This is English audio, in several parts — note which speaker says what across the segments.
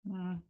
Speaker 1: Mm.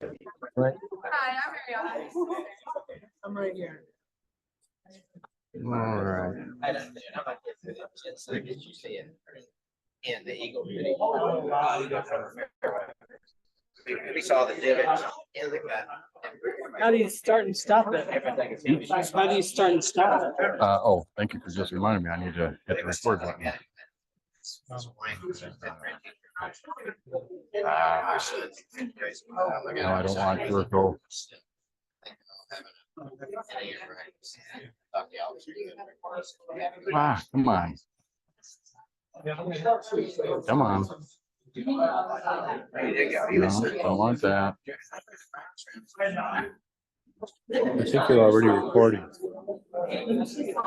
Speaker 1: Right.
Speaker 2: Hi, I'm Mariana.
Speaker 3: I'm right here.
Speaker 1: All right.
Speaker 4: In the Eagle Meeting. We saw the divot in the gut.
Speaker 3: How do you start and stop it? How do you start and stop it?
Speaker 1: Oh, thank you for just reminding me. I need to hit the record button. No, I don't want to go. Ah, come on. Come on. No, don't want that. I think you're already recording.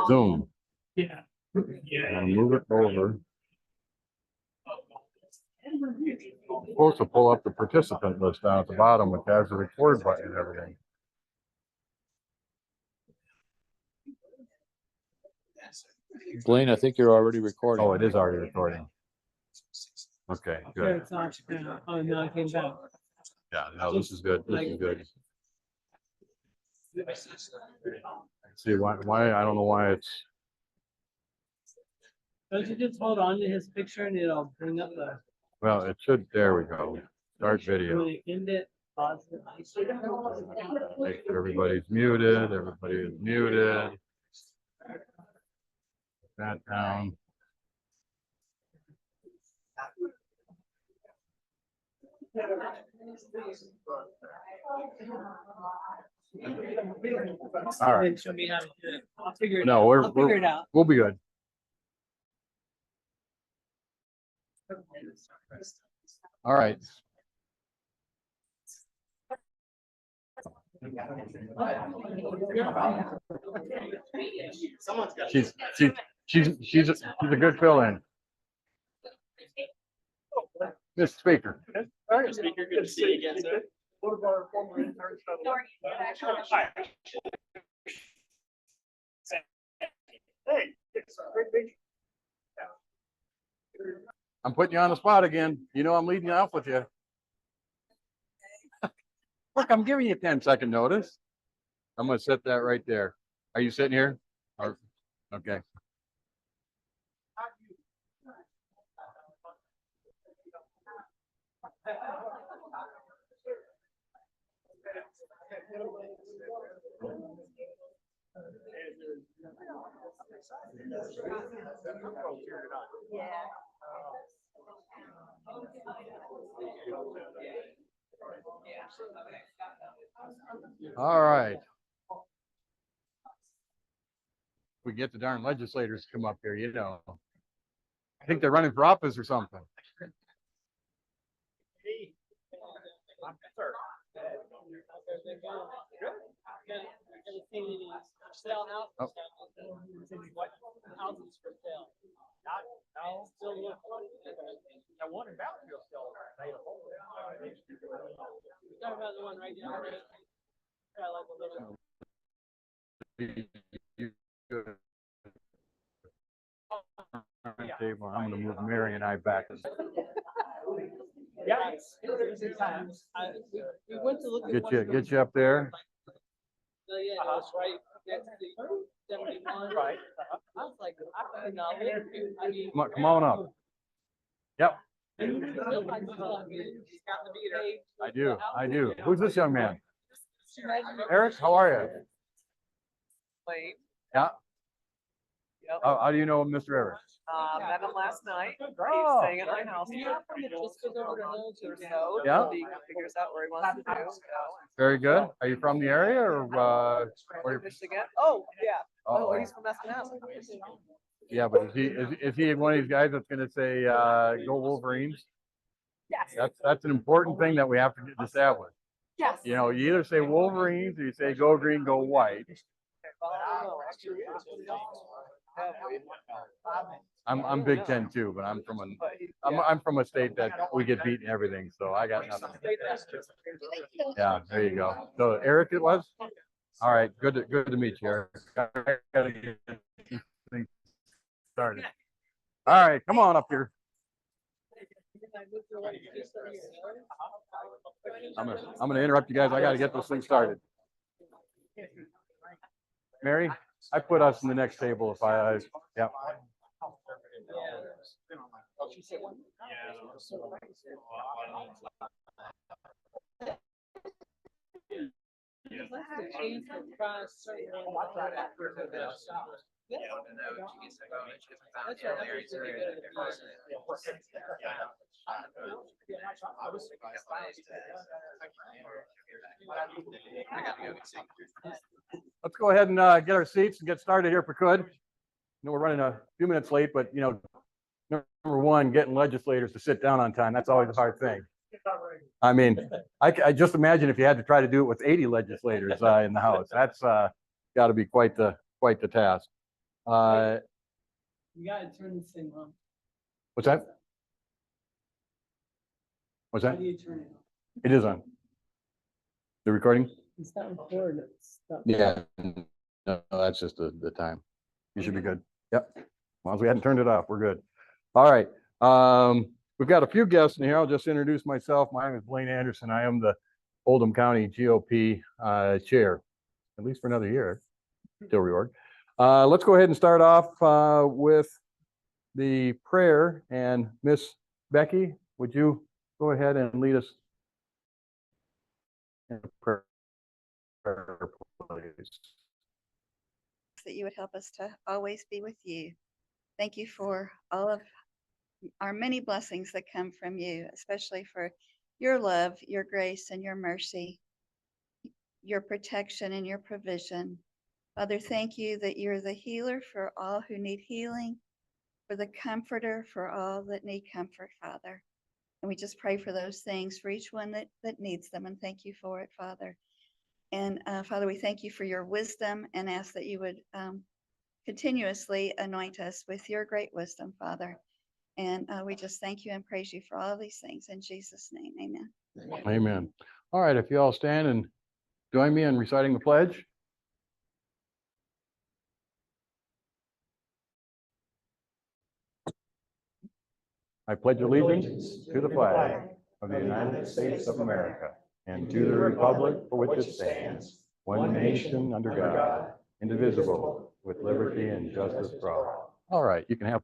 Speaker 1: Zoom.
Speaker 3: Yeah.
Speaker 1: I'll move it over. I'm supposed to pull up the participant list down at the bottom, which has the record button and everything.
Speaker 5: Blaine, I think you're already recording.
Speaker 1: Oh, it is already recording. Okay,
Speaker 3: Yeah,
Speaker 1: good.
Speaker 3: it's off now. Oh, no, it came back.
Speaker 1: Yeah, no, this is good. This is good. See why I don't know why it's.
Speaker 3: Don't you just hold on to his picture and it'll bring up the.
Speaker 1: Well, it should. There we go. Start video.
Speaker 3: When you end it, pause it.
Speaker 1: Make sure everybody's muted. Everybody is muted. Put that down. All right.
Speaker 3: And show me how to do it. I'll figure it out.
Speaker 1: No,
Speaker 3: I'll figure it out.
Speaker 1: we'll be good. All right. She's a good fill-in. Mr. Speaker.
Speaker 6: Mr. Speaker, good to see you again, sir. One of our former interns. Hey, it's a great meeting.
Speaker 1: I'm putting you on the spot again. You know I'm leading you off with you. Look, I'm giving you 10-second notice. I'm gonna set that right there. Are you sitting here? Or, okay. All right. We get the darn legislators to come up here, you know. I think they're running for office or something. Oh.
Speaker 6: I wonder about your still available.
Speaker 3: About the one right down there. I like a little.
Speaker 1: Table. I'm gonna move Mary and I back.
Speaker 3: Yeah. We went to look at.
Speaker 1: Get you up there.
Speaker 3: So yeah, it's right next to 71.
Speaker 6: Right.
Speaker 3: I was like, I could not live here. I mean.
Speaker 1: Come on up. Yep. I do. Who's this young man? Eric, how are you?
Speaker 7: Late.
Speaker 1: Yeah.
Speaker 7: Yep.
Speaker 1: How do you know Mr. Eric?
Speaker 7: Met him last night.
Speaker 1: Oh.
Speaker 7: He's staying at my house. Or so.
Speaker 1: Yeah.
Speaker 7: He figures out where he wants to do. So.
Speaker 1: Very good. Are you from the area or where?
Speaker 7: Michigan. Oh, yeah.
Speaker 1: Uh-oh.
Speaker 7: Oh, he's from SNS.
Speaker 1: Yeah, but is he one of these guys that's gonna say go Wolverines?
Speaker 7: Yes.
Speaker 1: That's an important thing that we have to establish.
Speaker 7: Yes.
Speaker 1: You know, you either say Wolverines or you say go green, go white. I'm Big Ten too, but I'm from a state that we get beat in everything, so I got nothing. Yeah, there you go. So Eric, it was. All right, good to meet you, Eric. I gotta get things started. All right, come on up here. I'm gonna interrupt you guys. I gotta get this thing started. Mary, I put us in the next table if yeah. Let's go ahead and get our seats and get started here if we could. We're running a few minutes late, but number one, getting legislators to sit down on time, that's always a hard thing. I mean, I just imagine if you had to try to do it with 80 legislators in the House, that's got to be quite the task.
Speaker 3: You gotta turn this thing on.
Speaker 1: What's that? What's
Speaker 3: How
Speaker 1: that?
Speaker 3: do you turn it on?
Speaker 1: It is on. The recording?
Speaker 3: It's not recorded. It's not.
Speaker 1: Yeah. No, that's just the time. You should be good. Yep. As long as we hadn't turned it off, we're good. All right. We've got a few guests in here. I'll just introduce myself. My name is Blaine Anderson. I am the Oldham County GOP chair, at least for another year, till reorg. Let's go ahead and start off with the prayer. And Miss Becky, would you go ahead and lead us in prayer, please?
Speaker 2: That you would help us to always be with you. Thank you for all of our many blessings that come from you, especially for your love, your grace, and your mercy, your protection and your provision. Father, thank you that you're the healer for all who need healing, for the comforter for all that need comfort, Father. And we just pray for those things for each one that needs them, and thank you for it, Father. And Father, we thank you for your wisdom and ask that you would continuously anoint us with your great wisdom, Father. And we just thank you and praise you for all these things in Jesus' name. Amen.
Speaker 1: Amen. All right, if you all stand and join me in reciting the pledge. I pledge allegiance to the flag of the United States of America and to the republic for which it stands, one nation under God, indivisible, with liberty and justice for all. All right, you can have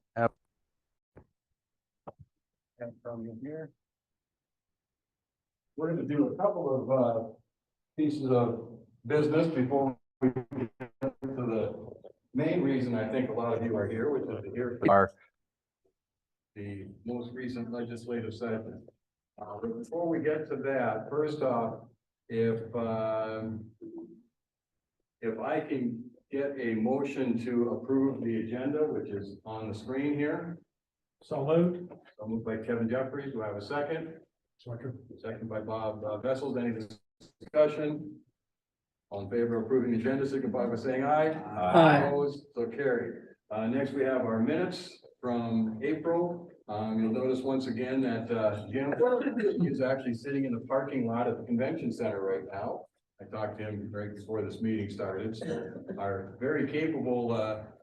Speaker 1: from here. We're going to do a couple of pieces of business before we get to the main reason I think a lot of you are here, which is to hear the most recent legislative session. But before we get to that, first off, if I can get a motion to approve the agenda, which is on the screen here. So moved. So moved by Kevin Jeffries. Do I have a second? Second by Bob Vessels. Any discussion? All in favor of approving the agenda, signify by saying aye.
Speaker 3: Aye.
Speaker 1: Opposed, so carried. Next, we have our minutes from April. You'll notice once again that Jim is actually sitting in the parking lot at the convention center right now. I talked to him right before this meeting started. So our very capable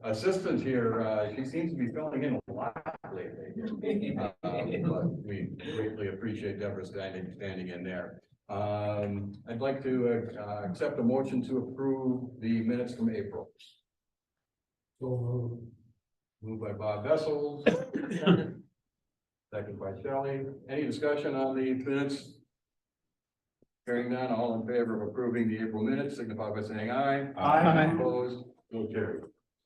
Speaker 1: assistant here, she seems to be filling in a lot lately. But we greatly appreciate Deborah standing in there. I'd like to accept a motion to approve the minutes from April. So moved by Bob Vessels. Second by Shelley. Any discussion on the minutes? Hearing none, all in favor of approving the April minutes, signify by saying aye.
Speaker 3: Aye.
Speaker 1: Opposed, so carried.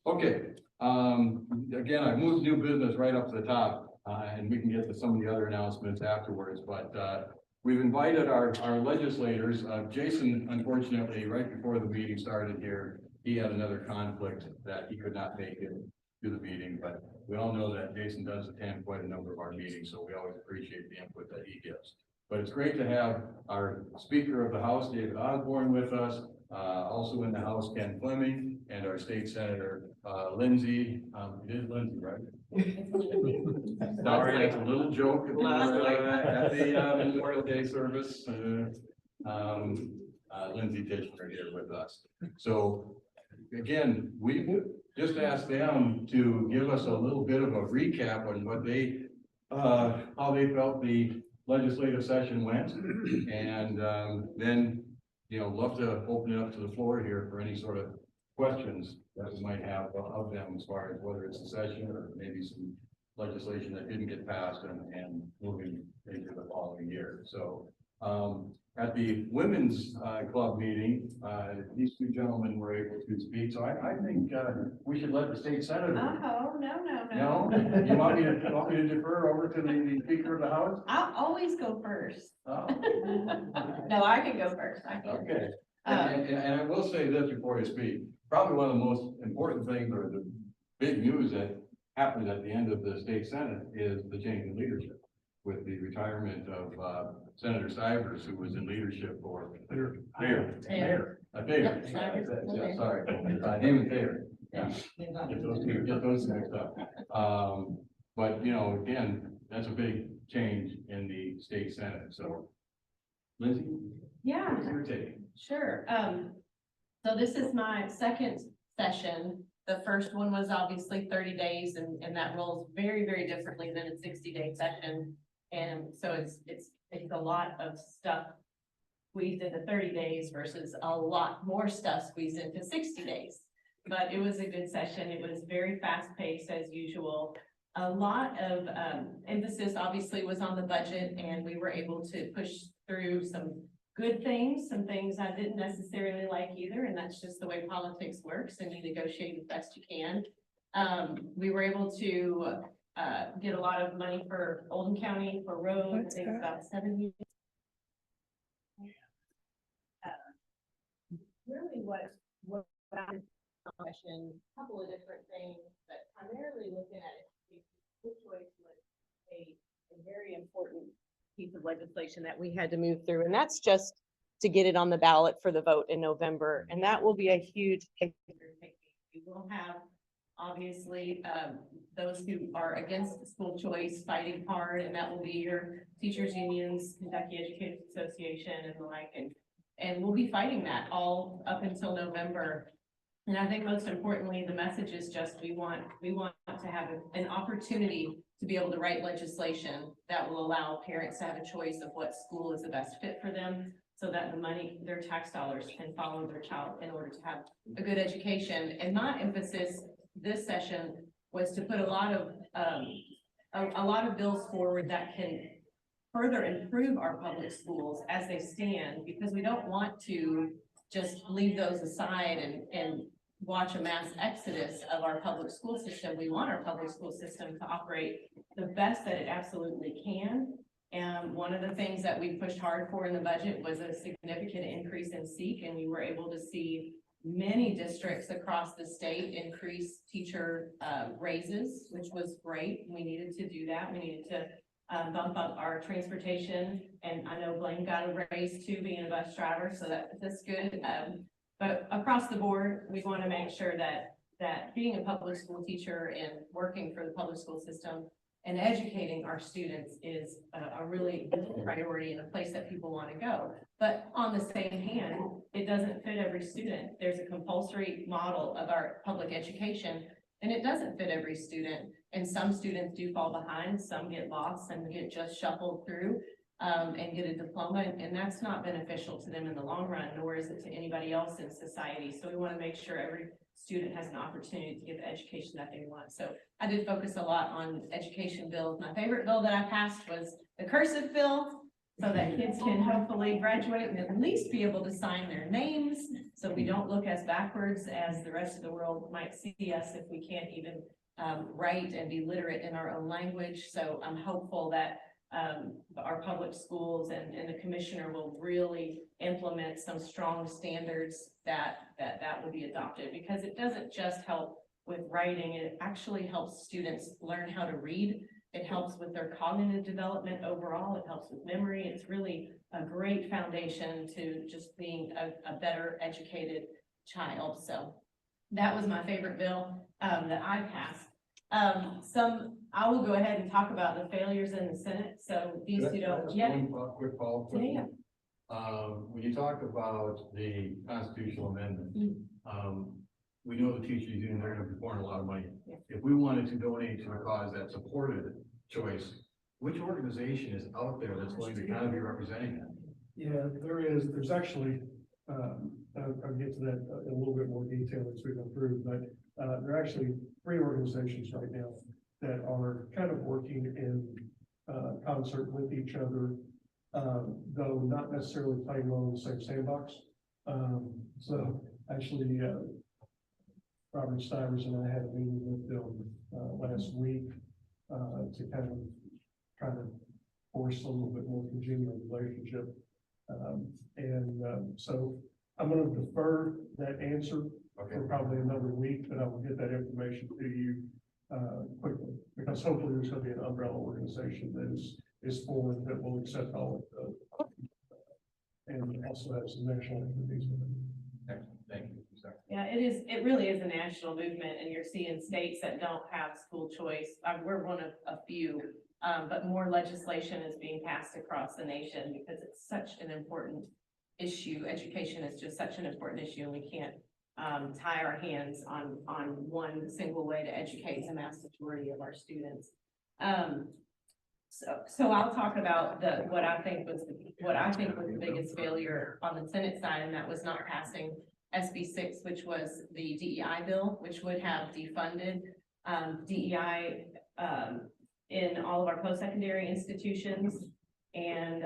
Speaker 1: Okay, again, I moved new business right up to the top, and we can get to some of the other announcements afterwards, but we've invited our legislators. Jason, unfortunately, right before the meeting started here, he had another conflict that he could not make it to the meeting, but we all know that Jason does attend quite a number of our meetings, so we always appreciate the input that he gives. But it's great to have our Speaker of the House, David Osborne, with us. Also in the House, Ken Fleming, and our State Senator Lindsey. It is Lindsey, right? Sorry, it's a little joke at the Memorial Day service. Lindsey Tichenor here with us. So again, we just asked them to give us a little bit of a recap on what they how they felt the legislative session went. And, then, love to open it up to the floor here for any sort of questions that we might have of them as far as whether it's a session or maybe some legislation that didn't get passed and moving into the following year. So, at the women's club meeting, these two gentlemen were able to speak. So I think we should let the state senator.
Speaker 8: Oh, no.
Speaker 1: No, you want me to defer over to the Speaker of the House?
Speaker 8: I'll always go first.
Speaker 1: Oh,
Speaker 8: No, I can go first. I can.
Speaker 1: okay. And I will say this before you speak. Probably one of the most important things or the big news that happened at the end of the state senate is the change in leadership with the retirement of Senator Stivers, who was in leadership for Mayor. Yeah, sorry, Damon Thayer. Yeah, get those mixed up. But again, that's a big change in the state senate. So, Lindsay,
Speaker 8: Yeah,
Speaker 1: what's your take?
Speaker 8: sure. So this is my second session. The first one was obviously 30 days and that rolls very, very differently than a 60-day session. And so it's a lot of stuff squeezed into 30 days versus a lot more stuff squeezed into 60 days. But it was a good session. It was very fast paced as usual. A lot of emphasis obviously was on the budget, and we were able to push through some good things, some things I didn't necessarily like either, and that's just the way politics works, and you negotiate as best you can. We were able to get a lot of money for Oldham County for roads, I think about 7 years. Really what I'm question, a couple of different things, but primarily looking at it, school choice was a very important piece of legislation that we had to move through, and that's just to get it on the ballot for the vote in November, and that will be a huge take. We will have obviously those who are against school choice fighting hard, and that will be your teachers unions, Kentucky Educators Association, and the like, and we'll be fighting that all up until November. And I think most importantly, the message is just we want to have an opportunity to be able to write legislation that will allow parents to have a choice of what school is the best fit for them, so that the money, their tax dollars, can follow their child in order to have a good education. And my emphasis this session was to put a lot of bills forward that can further improve our public schools as they stand, because we don't want to just leave those aside and watch a mass exodus of our public school system. We want our public school system to operate the best that it absolutely can. And one of the things that we pushed hard for in the budget was a significant increase in SEEK, and we were able to see many districts across the state increase teacher raises, which was great. We needed to do that. We needed to bump up our transportation, and I know Blaine got a raise too, being a bus driver, so that's good. But across the board, we want to make sure that being a public school teacher and working for the public school system and educating our students is a really priority and a place that people want to go. But on the same hand, it doesn't fit every student. There's a compulsory model of our public education, and it doesn't fit every student. And some students do fall behind, some get lost and get just shuffled through and get a diploma, and that's not beneficial to them in the long run, nor is it to anybody else in society. So we want to make sure every student has an opportunity to get the education that they want. So I did focus a lot on education bills. My favorite bill that I passed was the cursive bill, so that kids can hopefully graduate and at least be able to sign their names, so we don't look as backwards as the rest of the world might see us if we can't even write and be literate in our own language. So I'm hopeful that our public schools and the commissioner will really implement some strong standards that will be adopted, because it doesn't just help with writing, it actually helps students learn how to read. It helps with their cognitive development overall. It helps with memory. It's really a great foundation to just being a better educated child. So that was my favorite bill that I passed. I will go ahead and talk about the failures in the Senate. So these two don't. Yeah.
Speaker 1: One quick follow-up question.
Speaker 8: Yeah.
Speaker 1: When you talk about the constitutional amendment, we know the teachers union, they're going to be pouring a lot of money.
Speaker 8: Yeah.
Speaker 1: If we wanted to donate to a cause that supported choice, Which organization is out there that's going to kind of be representing that?
Speaker 9: Yeah, there's actually, I'll get to that in a little bit more detail as we go through, but, there are actually 3 organizations right now that are kind of working in, concert with each other, though not necessarily playing along the same sandbox. So actually, Robert Stivers and I had a meeting with them, last week, to kind of try to force a little bit more congenial relationship. So I'm going to defer that answer for probably another week, but I will get that information to you quickly, because hopefully there's going to be an umbrella organization that is formed that will accept all of the, and also have some national entities with it.
Speaker 1: Excellent. Thank you. Sorry.
Speaker 8: Yeah, it really is a national movement, and you're seeing states that don't have school choice. We're one of a few, but more legislation is being passed across the nation because it's such an important issue. Education is just such an important issue, and we can't tie our hands on one single way to educate the mass majority of our students. So I'll talk about what I think was the biggest failure on the Senate side, and that was not passing SB 6, which was the DEI bill, which would have defunded DEI in all of our post-secondary institutions. And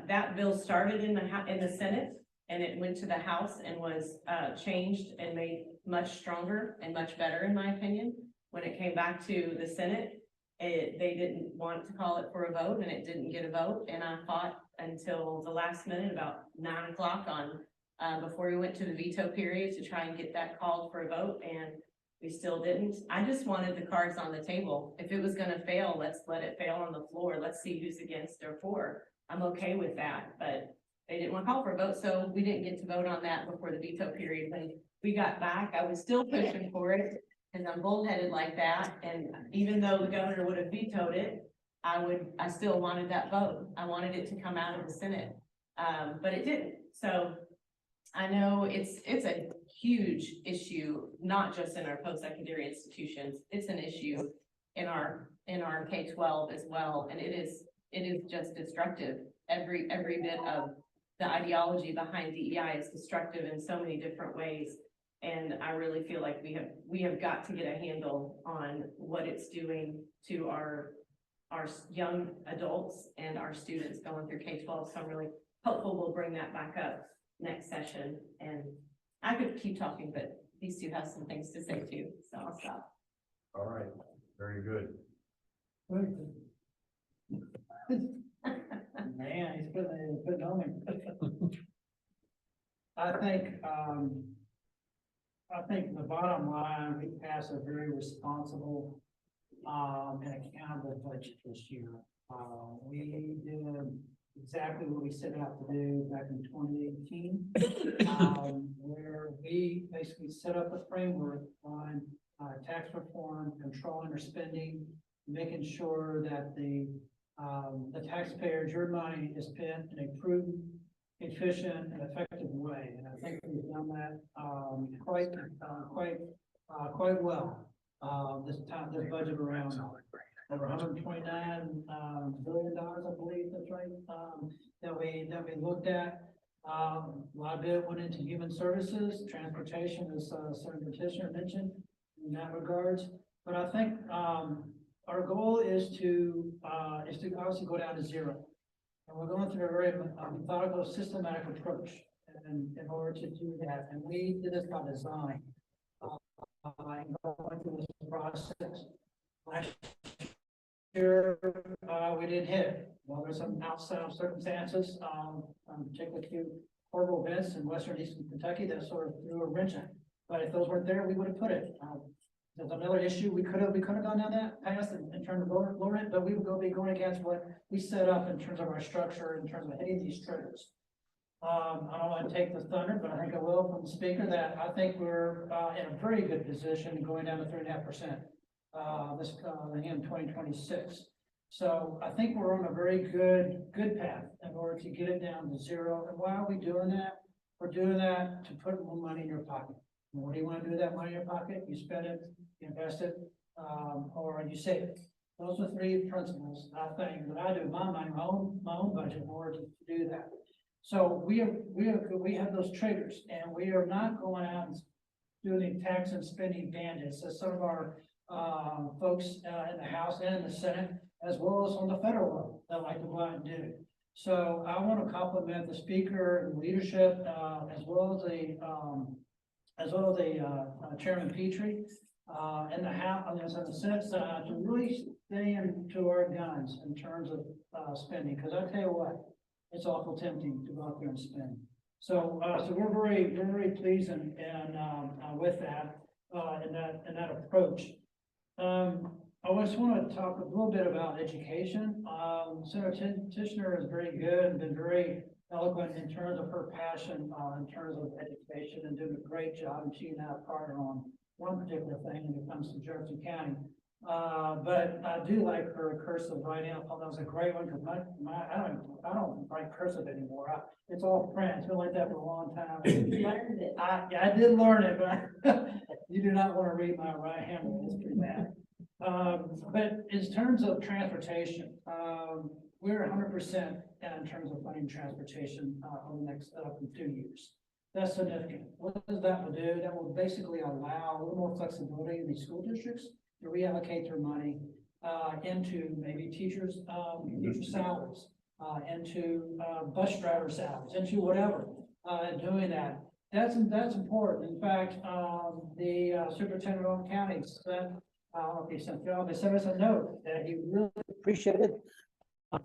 Speaker 8: that bill started in the Senate, and it went to the House and was changed and made much stronger and much better, in my opinion. When it came back to the Senate, they didn't want to call it for a vote, and it didn't get a vote. And I fought until the last minute, about 9 o'clock before we went to the veto period, to try and get that called for a vote, and we still didn't. I just wanted the cards on the table. If it was gonna fail, let's let it fail on the floor. Let's see who's against or for. I'm okay with that, but they didn't want to call for a vote, so we didn't get to vote on that before the veto period. When we got back, I was still pushing for it, because I'm bullheaded like that, and even though the governor would have vetoed it, I still wanted that vote. I wanted it to come out of the Senate, but it didn't. So I know it's a huge issue, not just in our post-secondary institutions. It's an issue in our K-12 as well, and it is just destructive. Every bit of the ideology behind DEI is destructive in so many different ways, and I really feel like we have got to get a handle on what it's doing to our young adults and our students going through K-12. So I'm really hopeful we'll bring that back up next session. And I could keep talking, but these two have some things to say too, so I'll stop.
Speaker 1: All right. Very good.
Speaker 3: Man, he's putting on me. I think the bottom line, we passed a very responsible and accountable budget this year. We did exactly what we set out to do back in 2018, where we basically set up a framework on tax reform, controlling our spending, making sure that the taxpayers, your money is spent in a prudent, efficient, and effective way. And I think we've done that quite well. This budget around over $129 billion, I believe that's right. That we looked at. A lot of it went into human services, transportation, as Senator Tichenor mentioned in that regards. But I think our goal is to obviously go down to zero, and we're going through a very methodical, systematic approach in order to do that. And we did this by design. Going through this process last year, we didn't hit it. Well, there's some outside circumstances, particularly a few horrible events in western eastern Kentucky that sort of threw a wrench in. But if those weren't there, we would have put it. There's another issue. We could have gone down that path in terms of lower it, but we would be going against what we set up in terms of our structure, in terms of hitting these triggers. I don't want to take the thunder, but I think I will from the speaker that I think we're in a very good position going down to 3.5%. This in 2026. So I think we're on a very good path in order to get it down to zero. And why are we doing that? We're doing that to put more money in your pocket. And what do you want to do with that money in your pocket? You spend it, you invest it, or you save it. Those are three principles, I think, that I do my money, my own budget in order to do that. So we have those triggers, and we are not going out and doing tax and spending bandits, as some of our folks in the House and in the Senate, as well as on the federal level, that like to go out and do. So I want to compliment the speaker and leadership, as well as the Chairman Petrie, in the House, on the Senate side, to really stay into our guns in terms of spending. Because I tell you what, it's awful tempting to go out there and spend. So, so we're very pleased and with that, in that approach. I just want to talk a little bit about education. Senator Tichenor is very good and been very eloquent in terms of her passion, in terms of education, and doing a great job. And she and I are partner on one particular thing when it comes to Jefferson County. But I do like her cursive writing. I thought that was a great one, because I don't write cursive anymore. It's all print. It's been like that for a long time. I did learn it, but you do not want to read my right hand. It's pretty bad. But in terms of transportation, we're 100% in terms of funding transportation over the next 2 years. That's significant. What does that will do? That will basically allow a little more flexibility in these school districts to reallocate their money into maybe teachers' salaries, into bus driver salaries, into whatever. Doing that, that's important. In fact, the superintendent of county said, he sent us a note that he really appreciated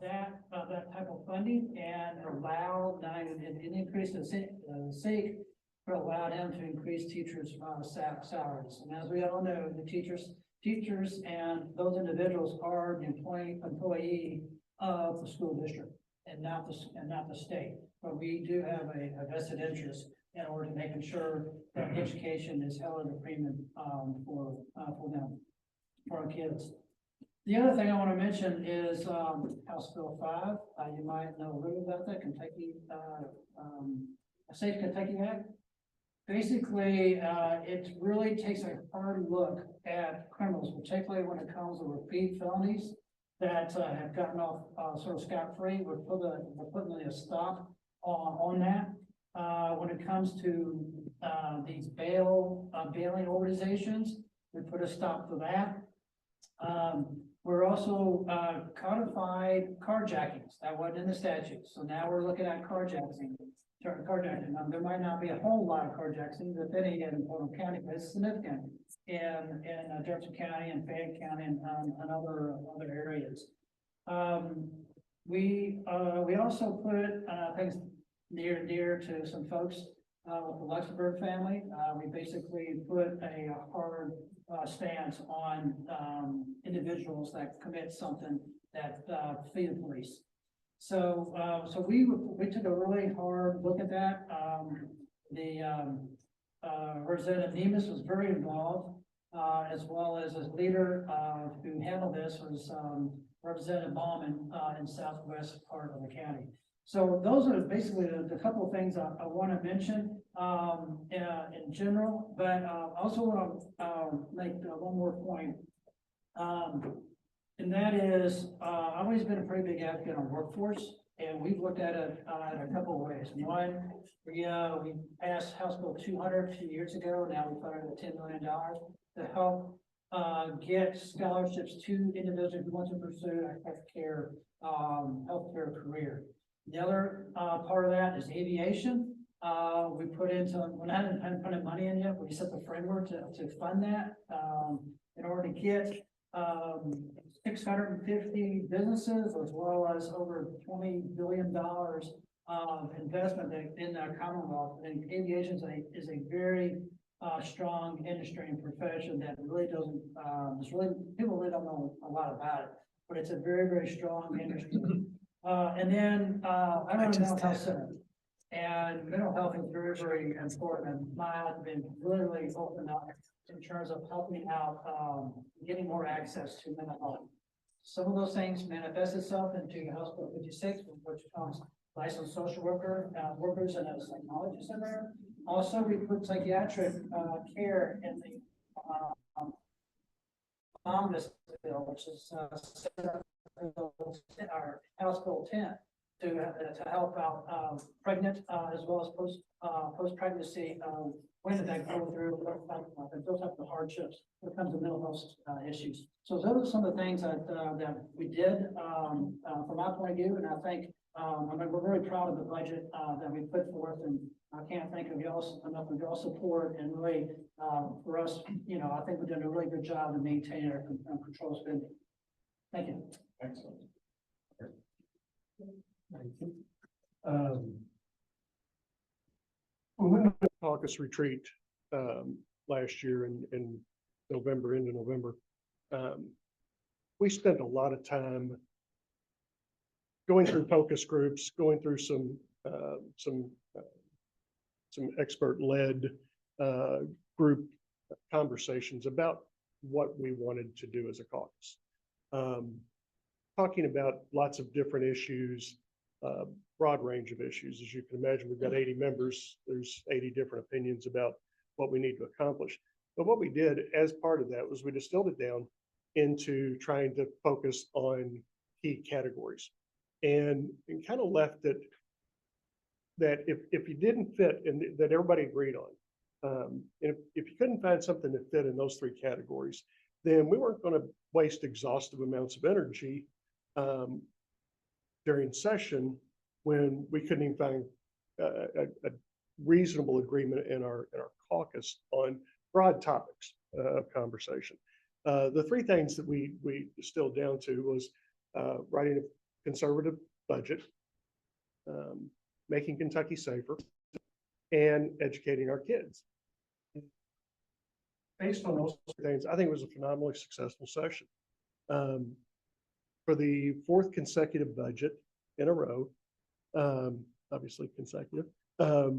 Speaker 3: that type of funding, and allowed an increase in SEEK, but allowed him to increase teachers' salaries. And as we all know, the teachers and those individuals are the employee of the school district and not the state. But we do have a vested interest in order to making sure that education is held at a premium for them, for our kids. The other thing I want to mention is House Bill 5. You might know a little about that, Kentucky, Safe Kentucky Act. Basically, it really takes a hard look at criminals, particularly when it comes to repeat felonies that have gotten off sort of scot-free. We're putting a stop on that. When it comes to these bailing organizations, we put a stop to that. We're also codified carjackings. That wasn't in the statute. So now we're looking at carjacking. Now, there might not be a whole lot of carjackings, if any, in Portland County, but it's significant in Jefferson County and Fayette County and other areas. We also put things near and dear to some folks with the Luxembourg family. We basically put a hard stance on individuals that commit something that flee the police. So we took a really hard look at that. Representative Nemus was very involved, as well as his leader who handled this was Representative Bauman in southwest part of the county. So those are basically the couple of things I want to mention in general, but I also want to make one more point. And that is, I've always been a pretty big advocate on workforce, and we've looked at it in a couple of ways. One, we passed House Bill 200 a few years ago. Now we funded $10 million to help get scholarships to individuals who want to pursue a healthcare career. The other part of that is aviation. We put in some, we haven't put money in yet, but we set the framework to fund that in order to get 650 businesses, as well as over $20 billion of investment in the Commonwealth. And aviation is a very strong industry and profession that really doesn't, people really don't know a lot about it, but it's a very, very strong industry. And then I run a mental health center, and mental health is very, very important. And Maya has been really open up in terms of helping out, getting more access to mental health. Some of those things manifest itself into House Bill 56, which comes licensed social workers and a psychologist in there. Also, we put psychiatric care in the omnibus bill, which is our House Bill 10 to help out pregnant as well as post-pregnancy women that go through those type of hardships when it comes to mental health issues. So those are some of the things that we did from my point of view, and I think we're very proud of the budget that we put forth, and I can't thank of y'all enough of y'all support, and really for us, I think we've done a really good job in maintaining our control spending. Thank you.
Speaker 9: Excellent. Thank you. When we went to caucus retreat last year in November, into November, we spent a lot of time going through focus groups, going through some expert-led group conversations about what we wanted to do as a caucus. Talking about lots of different issues, broad range of issues. As you can imagine, we've got 80 members. There's 80 different opinions about what we need to accomplish. But what we did as part of that was we distilled it down into trying to focus on key categories and kind of left it that if you didn't fit and that everybody agreed on, if you couldn't find something that fit in those three categories, then we weren't going to waste exhaustive amounts of energy during session when we couldn't even find a reasonable agreement in our caucus on broad topics of conversation. The three things that we distilled down to was writing a conservative budget, making Kentucky safer, and educating our kids. Based on those things, I think it was a phenomenally successful session. For the fourth consecutive budget in a row, obviously consecutive, for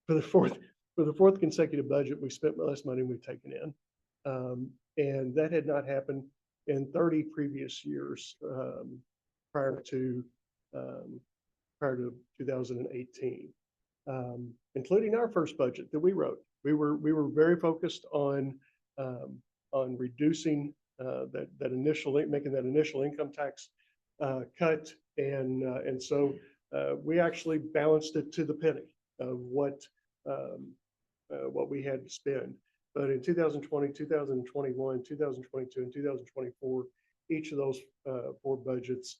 Speaker 9: the fourth consecutive budget, we spent less money than we've taken in. And that had not happened in 30 previous years prior to 2018, including our first budget that we wrote. We were very focused on reducing making that initial income tax cut, and so we actually balanced it to the penny of what we had to spend. But in 2020, 2021, 2022, and 2024, each of those four budgets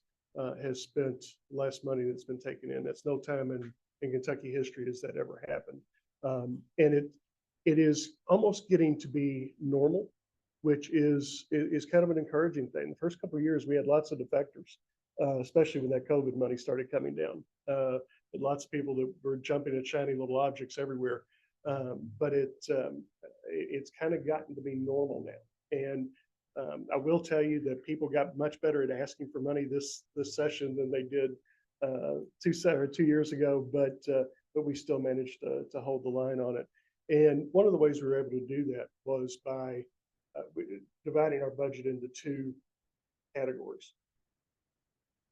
Speaker 9: has spent less money that's been taken in. That's no time in Kentucky history has that ever happened. And it is almost getting to be normal, which is kind of an encouraging thing. The first couple of years, we had lots of defectors, especially when that COVID money started coming down. Lots of people that were jumping at shiny little objects everywhere. But it's kind of gotten to be normal now. And I will tell you that people got much better at asking for money this session than they did 2 years ago, but we still managed to hold the line on it. And one of the ways we were able to do that was by dividing our budget into two categories.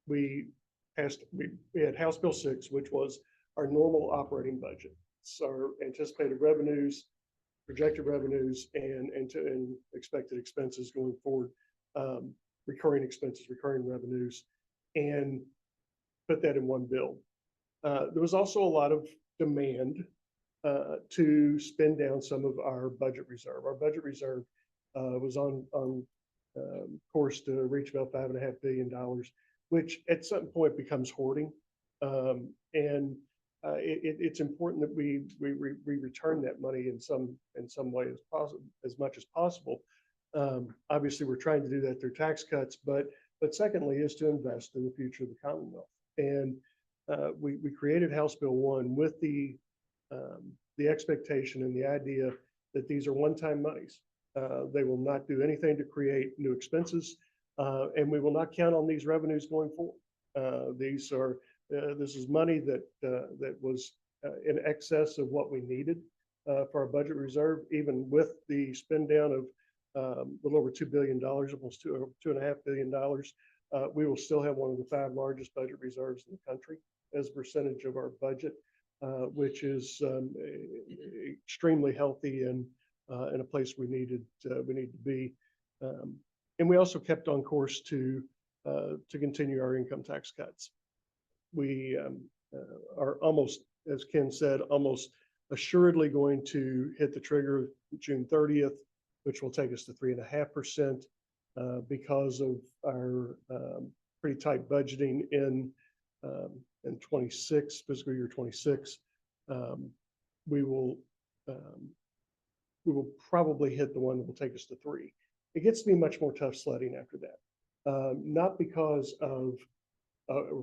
Speaker 9: We had House Bill 6, which was our normal operating budget. So our anticipated revenues, projected revenues, and expected expenses going forward, recurring expenses, recurring revenues, and put that in one bill. There was also a lot of demand to spend down some of our budget reserve. Our budget reserve was on course to reach about $5.5 billion, which at some point becomes hoarding. And it's important that we return that money in some way as possible, as much as possible. Obviously, we're trying to do that through tax cuts, but secondly is to invest in the future of the Commonwealth. And we created House Bill 1 with the expectation and the idea that these are one-time monies. They will not do anything to create new expenses, and we will not count on these revenues going forward. This is money that was in excess of what we needed for our budget reserve, even with the spend down of a little over $2 billion, almost $2.5 billion. We will still have one of the 5 largest budget reserves in the country as a percentage of our budget, which is extremely healthy and in a place we need to be. And we also kept on course to continue our income tax cuts. We are almost, as Ken said, almost assuredly going to hit the trigger June 30th, which will take us to 3.5% because of our pretty tight budgeting in 26, fiscal year 26. We will probably hit the one that will take us to 3. It gets to be much more tough sledding after that, not because of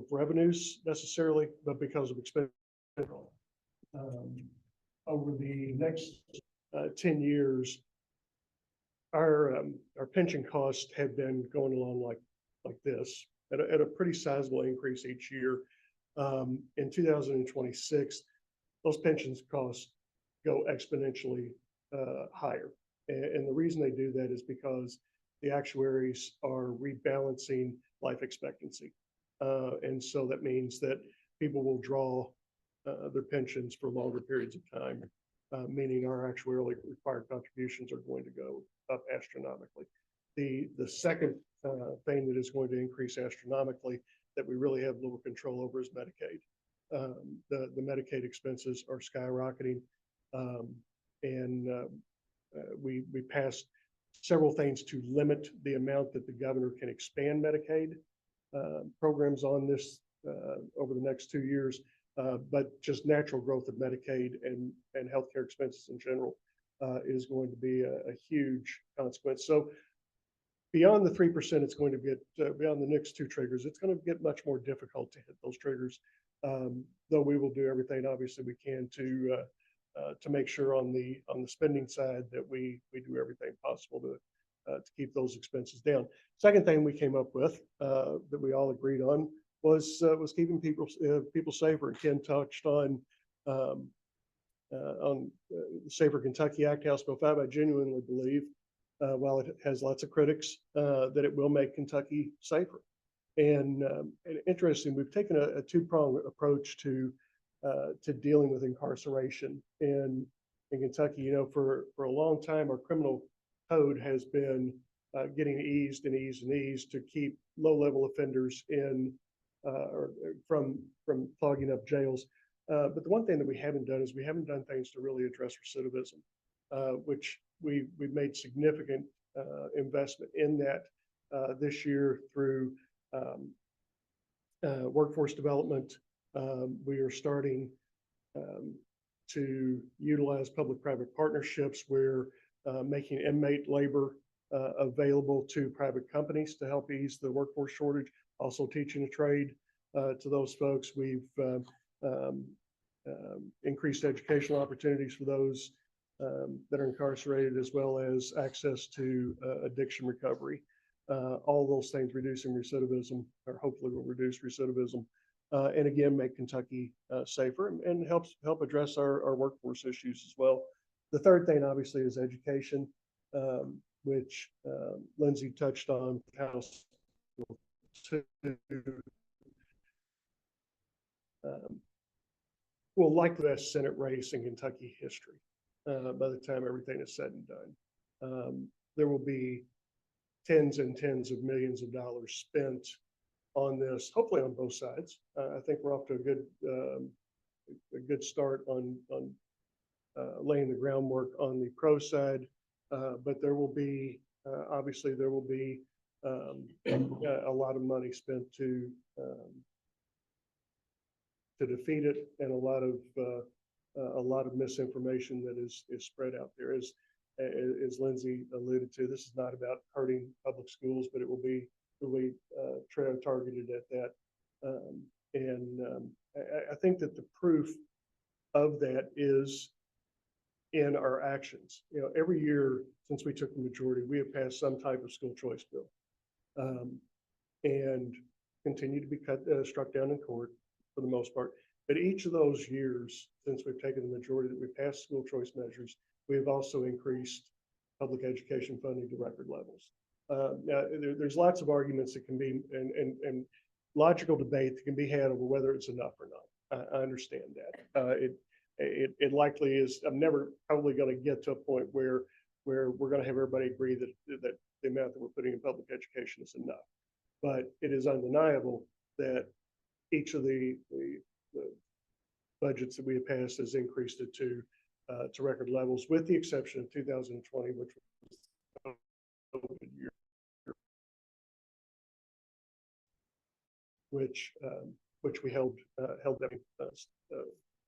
Speaker 9: revenues necessarily, but because of expense. Over the next 10 years, our pension costs have been going along like this at a pretty sizable increase each year. In 2026, those pensions costs go exponentially higher. And the reason they do that is because the actuaries are rebalancing life expectancy. And so that means that people will draw their pensions for longer periods of time, meaning our actuarially required contributions are going to go up astronomically. The second thing that is going to increase astronomically that we really have little control over is Medicaid. The Medicaid expenses are skyrocketing, and we passed several things to limit the amount that the governor can expand Medicaid programs on this over the next 2 years, but just natural growth of Medicaid and healthcare expenses in general is going to be a huge consequence. So beyond the 3%, it's going to get beyond the next 2 triggers. It's going to get much more difficult to hit those triggers, though we will do everything obviously we can to make sure on the spending side that we do everything possible to keep those expenses down. Second thing we came up with that we all agreed on was keeping people safer. Ken touched on the Safer Kentucky Act, House Bill 5. I genuinely believe, while it has lots of critics, that it will make Kentucky safer. And interesting, we've taken a two-pronged approach to dealing with incarceration in Kentucky. You know, for a long time, our criminal code has been getting eased to keep low-level offenders in or from clogging up jails. But the one thing that we haven't done is we haven't done things to really address recidivism, which we've made significant investment in that this year through workforce development. We are starting to utilize public-private partnerships where making inmate labor available to private companies to help ease the workforce shortage, also teaching a trade to those folks. We've increased educational opportunities for those that are incarcerated, as well as access to addiction recovery. All those things reducing recidivism, or hopefully will reduce recidivism, and again, make Kentucky safer and help address our workforce issues as well. The third thing, obviously, is education, which Lindsey touched on. House will likely the best Senate race in Kentucky history by the time everything is said and done. There will be tens and tens of millions of dollars spent on this, hopefully on both sides. I think we're off to a good start on laying the groundwork on the pro side, but there will be obviously there will be a lot of money spent to defeat it, and a lot of misinformation that is spread out there. As Lindsey alluded to, this is not about hurting public schools, but it will be really targeted at that. I think that the proof of that is in our actions. You know, every year since we took the majority, we have passed some type of school choice bill, and continue to be struck down in court for the most part. But each of those years since we've taken the majority that we passed school choice measures, we have also increased public education funding to record levels. Now, there's lots of arguments that can be, and logical debate that can be had over whether it's enough or not. I understand that. It likely is. I'm never probably going to get to a point where we're going to have everybody agree that the amount that we're putting in public education is enough. But it is undeniable that each of the budgets that we have passed has increased it to record levels, with the exception of 2020, which was the COVID year, which we held them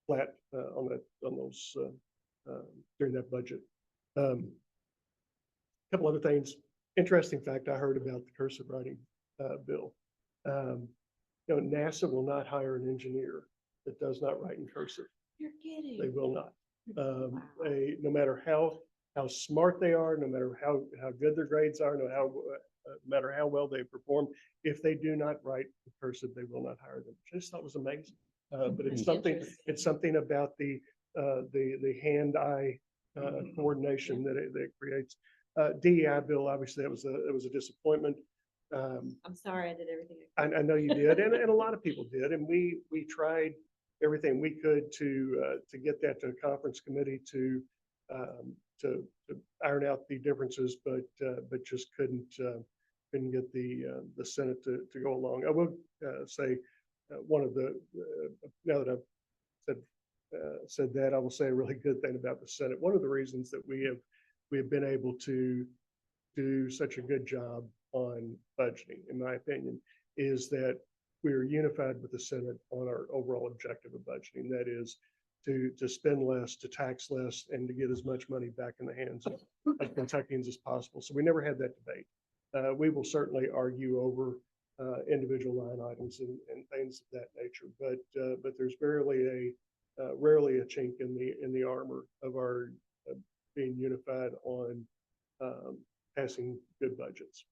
Speaker 9: flat on those during that budget. Couple other things. Interesting fact I heard about the cursive writing bill. NASA will not hire an engineer that does not write in cursive.
Speaker 8: You're kidding.
Speaker 9: They will not. No matter how smart they are, no matter how good their grades are, no matter how well they perform, if they do not write in cursive, they will not hire them. Which I just thought was amazing. But it's something about the hand-eye coordination that it creates. DEI bill, obviously, it was a disappointment.
Speaker 8: I'm sorry I did everything.
Speaker 9: I know you did, and a lot of people did, and we tried everything we could to get that to a conference committee to iron out the differences, but just couldn't get the Senate to go along. I will say one of the now that I've said that, I will say a really good thing about the Senate. One of the reasons that we have been able to do such a good job on budgeting, in my opinion, is that we are unified with the Senate on our overall objective of budgeting. That is to spend less, to tax less, and to get as much money back in the hands of Kentuckians as possible. So we never had that debate. We will certainly argue over individual line items and things of that nature, but there's rarely a chink in the armor of our being unified on passing good budgets.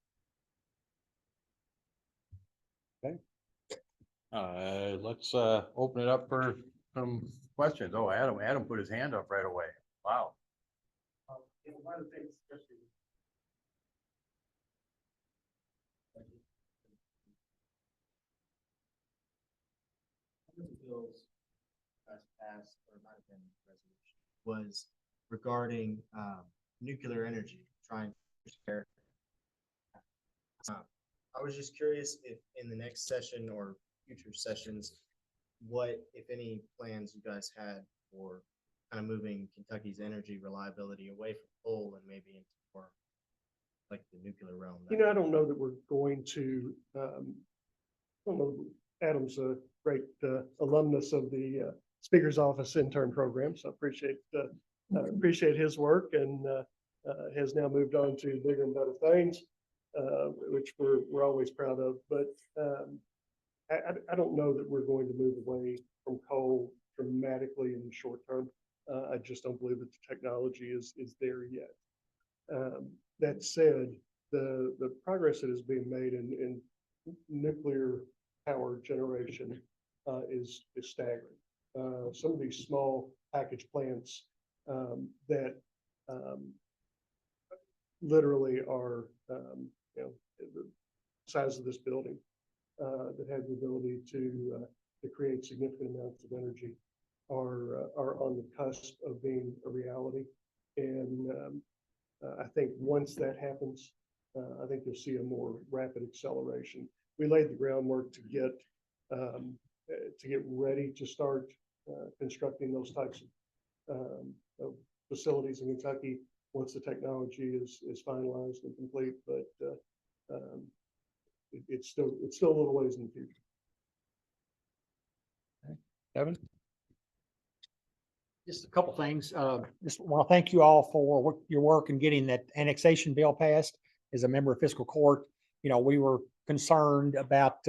Speaker 1: Let's open it up for some questions. Oh, Adam put his hand up right away. Wow.
Speaker 9: One of the things, especially
Speaker 10: one of the bills passed, or might have been resolution, was regarding nuclear energy, trying to share. I was just curious if in the next session or future sessions, what, if any, plans you guys had for kind of moving Kentucky's energy reliability away from coal and maybe into more like the nuclear realm.
Speaker 9: I don't know that we're going to, I don't know, Adam's a great alumnus of the Speaker's Office intern program, so I appreciate his work, and has now moved on to bigger and better things, which we're always proud of. But I don't know that we're going to move away from coal dramatically in the short term. I just don't believe that the technology is there yet. That said, the progress that is being made in nuclear power generation is staggering. Some of these small package plants that literally are the size of this building that have the ability to create significant amounts of energy are on the cusp of being a reality. And I think once that happens, I think you'll see a more rapid acceleration. We laid the groundwork to get ready to start constructing those types of facilities in Kentucky once the technology is finalized and complete. But it's still a little ways in the future.
Speaker 1: Kevin?
Speaker 6: Just a couple things. Just want to thank you all for your work in getting that annexation bill passed. As a member of fiscal court, we were concerned about,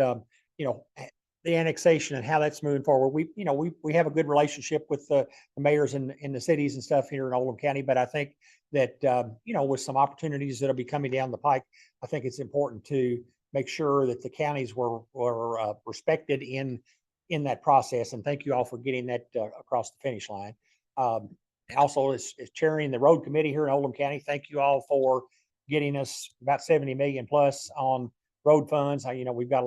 Speaker 6: the annexation and how that's moving forward. We have a good relationship with the mayors in the cities and stuff here in Oldham County, but I think that, with some opportunities that'll be coming down the pike, I think it's important to make sure that the counties were respected in that process. And thank you all for getting that across the finish line. Also, as chairing the road committee here in Oldham County, thank you all for getting us about 70 million plus on road funds. We've got a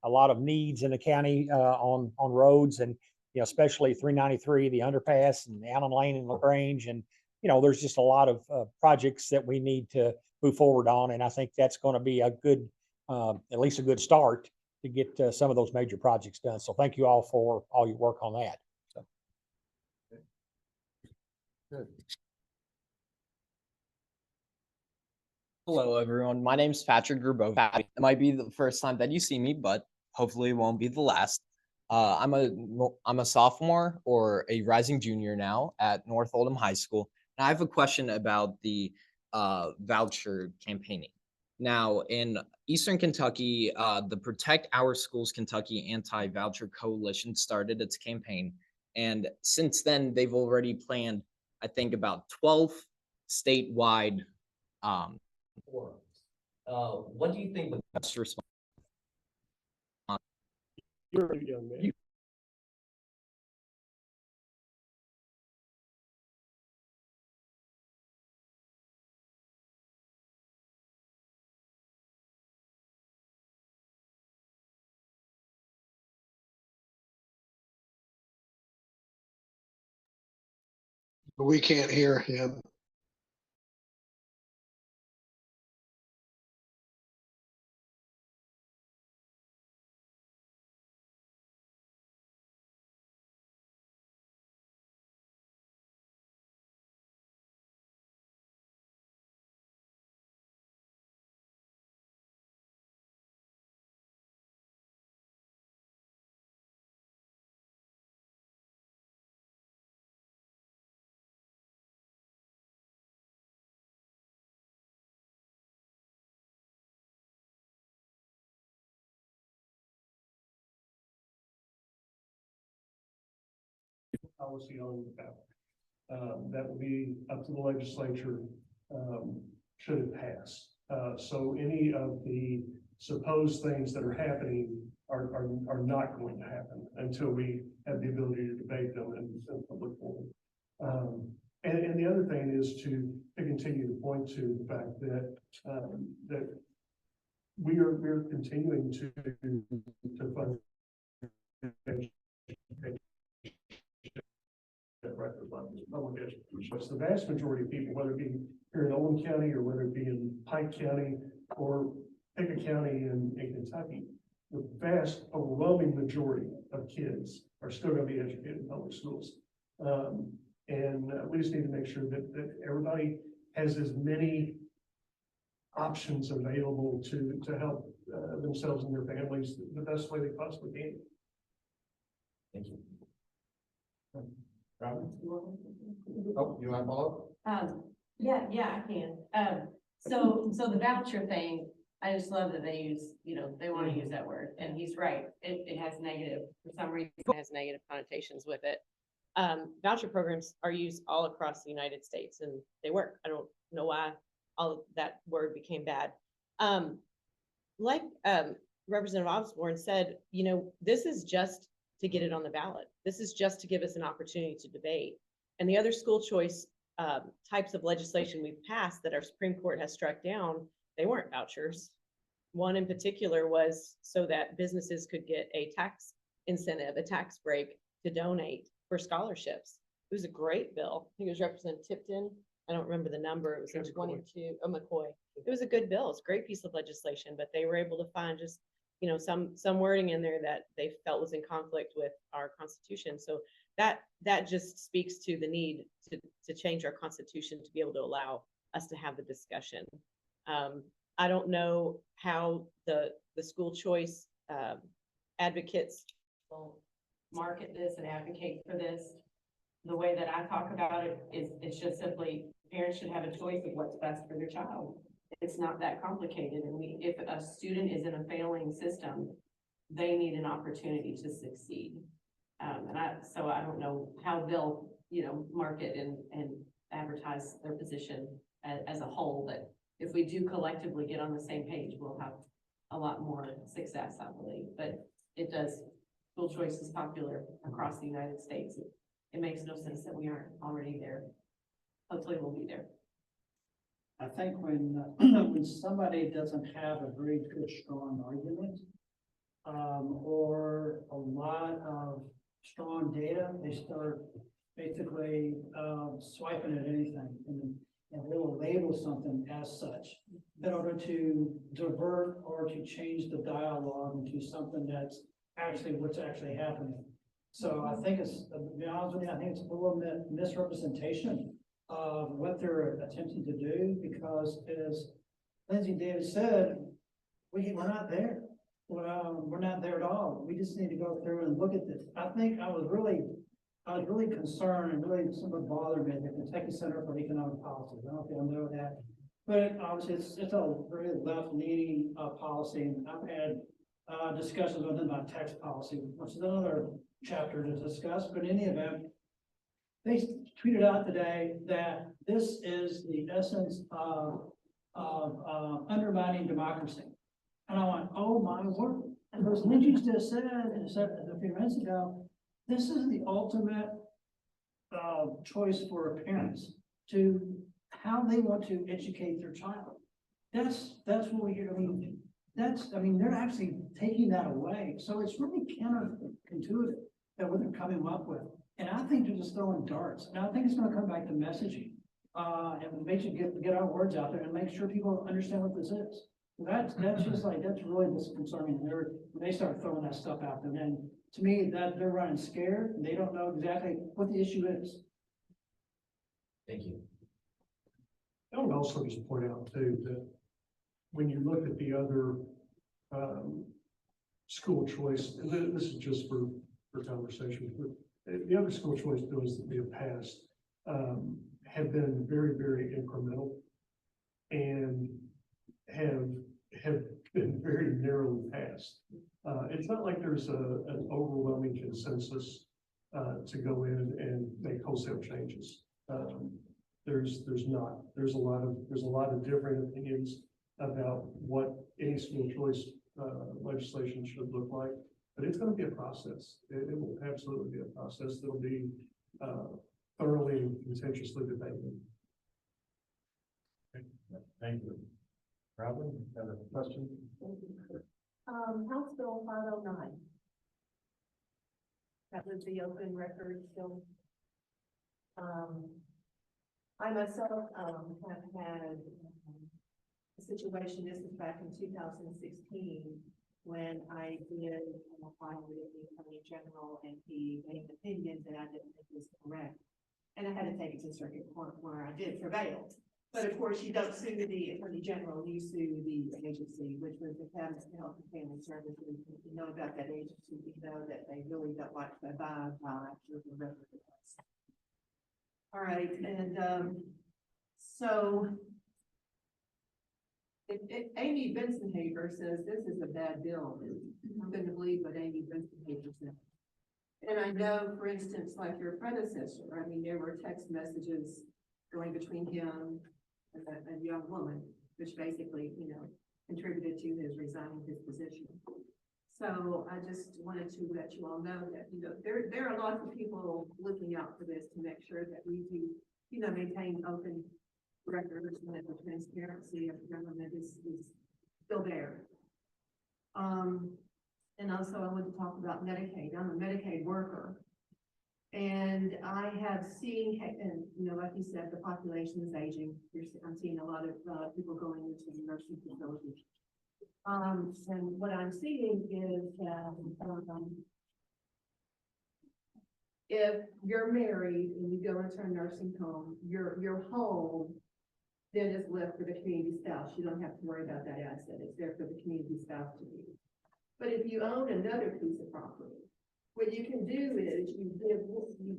Speaker 6: lot of needs in the county on roads, and especially 393, the underpass, and Allen Lane and LaGrange, and there's just a lot of projects that we need to move forward on. And I think that's going to be a good, at least a good start to get some of those major projects done. So thank you all for all your work on that. So.
Speaker 1: Good.
Speaker 11: Hello, everyone. My name's Patrick Gerbo. It might be the first time that you see me, but hopefully it won't be the last. I'm a sophomore or a rising junior now at North Oldham High School. And I have a question about the voucher campaigning. Now, in Eastern Kentucky, the Protect Our Schools Kentucky Anti-Voucher Coalition started its campaign. And since then, they've already planned, I think, about 12 statewide what do you think the best response?
Speaker 9: You're a young man.
Speaker 12: We can't hear him.
Speaker 9: Policy on the ballot. That will be up to the legislature, should it pass. So any of the supposed things that are happening are not going to happen until we have the ability to debate them in public forum. And the other thing is to continue to point to the fact that that we're continuing to fund it's the vast majority of people, whether it be here in Owen County or whether it be in Pike County or Pickett County in Kentucky, the vast overwhelming majority of kids are still going to be educated in public schools. And we just need to make sure that everybody has as many options available to help themselves and their families the best way they possibly can.
Speaker 1: Thank you. Robin? Oh, you want to follow up?
Speaker 8: Yeah, I can. So the voucher thing, I just love that they use, they want to use that word, and he's right. It has negative, for some reason, it has negative connotations with it. Voucher programs are used all across the United States and they work. I don't know why all of that word became bad. Like Representative Osborne said, this is just to get it on the ballot. This is just to give us an opportunity to debate. And the other school choice types of legislation we've passed that our Supreme Court has struck down, they weren't vouchers. One in particular was so that businesses could get a tax incentive, a tax break to donate for scholarships. It was a great bill. I think it was Representative Tipton. I don't remember the number. It was in 22. Oh, McCoy. It was a good bill. It's a great piece of legislation, but they were able to find just some wording in there that they felt was in conflict with our Constitution. So that just speaks to the need to change our Constitution to be able to allow us to have the discussion. I don't know how the school choice advocates will market this and advocate for this. The way that I talk about it is it's just simply parents should have a choice of what's best for their child. It's not that complicated. And if a student is in a failing system, they need an opportunity to succeed. So I don't know how they'll, market and advertise their position as a whole, but if we do collectively get on the same page, we'll have a lot more success, I believe. But it does, school choice is popular across the United States. It makes no sense that we aren't already there. Hopefully we'll be there.
Speaker 3: I think when somebody doesn't have a very good, strong argument, or a lot of strong data, they start basically swiping at anything. And and we will label something as such in order to divert or to change the dialogue into something that's actually what's actually happening. So I think it's, to be honest with you, I think it's a little bit misrepresentation of what they're attempting to do, because as Lindsey David said, we're not there. We're not there at all. We just need to go through and look at this. I think I was really concerned, and really something bothered me, the Kentucky Center for Economic Policy. I don't know if you know that, but obviously it's a very left-leaning policy. And I've had discussions with them about tax policy, which is another chapter to discuss. But in any event, they tweeted out today that this is the essence of undermining democracy. And I went, oh my word. And as Lindsey just said a few minutes ago, this is the ultimate choice for parents to how they want to educate their child. That's what we hear. I mean, they're actually taking that away. So it's really counterintuitive that what they're coming up with. And I think they're just throwing darts. And I think it's going to come back to messaging. And make sure get our words out there and make sure people understand what this is. That's just like, that's really disconcerting. When they start throwing that stuff out there, then to me, that they're running scared and they don't know exactly what the issue is.
Speaker 10: Thank you.
Speaker 9: I would also just point out too, that when you look at the other, school choice, and this is just for conversation, but the other school choice bills that we have passed, have been very, very incremental and have been very narrowly passed. It's not like there's an overwhelming consensus to go in and make wholesale changes. There's not. There's a lot of different opinions about what any school choice legislation should look like, but it's going to be a process. It will absolutely be a process that'll be thoroughly and contentiously debated. Okay. Thank you. Robin, you got a question?
Speaker 8: House Bill 509. That was the open record still. I myself have had a situation, this was back in 2016, when I did file with the Attorney General and he gave opinions that I didn't think was correct. And I had to take it to circuit court where I did prevail. But of course, you don't sue the Attorney General, you sue the agency, which was the Cabinet Health and Family Services. You know about that agency, you know that they really don't like to abide by the record requests. All right, and so if Amy Benson-Haver says this is a bad bill, I'm going to believe what Amy Benson-Haver said. And I know, for instance, like your predecessor, I mean, there were text messages going between him and a young woman, which basically, you know, contributed to his resigning his position. So I just wanted to let you all know that, you know, there are lots of people looking out for this to make sure that we do, you know, maintain open records and that the transparency of government is still there. And also I want to talk about Medicaid. I'm a Medicaid worker. And I have seen, and you know, like you said, the population is aging. I'm seeing a lot of people going into the nursing facilities. And what I'm seeing is that if you're married and you go into a nursing home, your home then is left for the community spouse. You don't have to worry about that asset. It's there for the community spouse to use. But if you own another piece of property, what you can do is you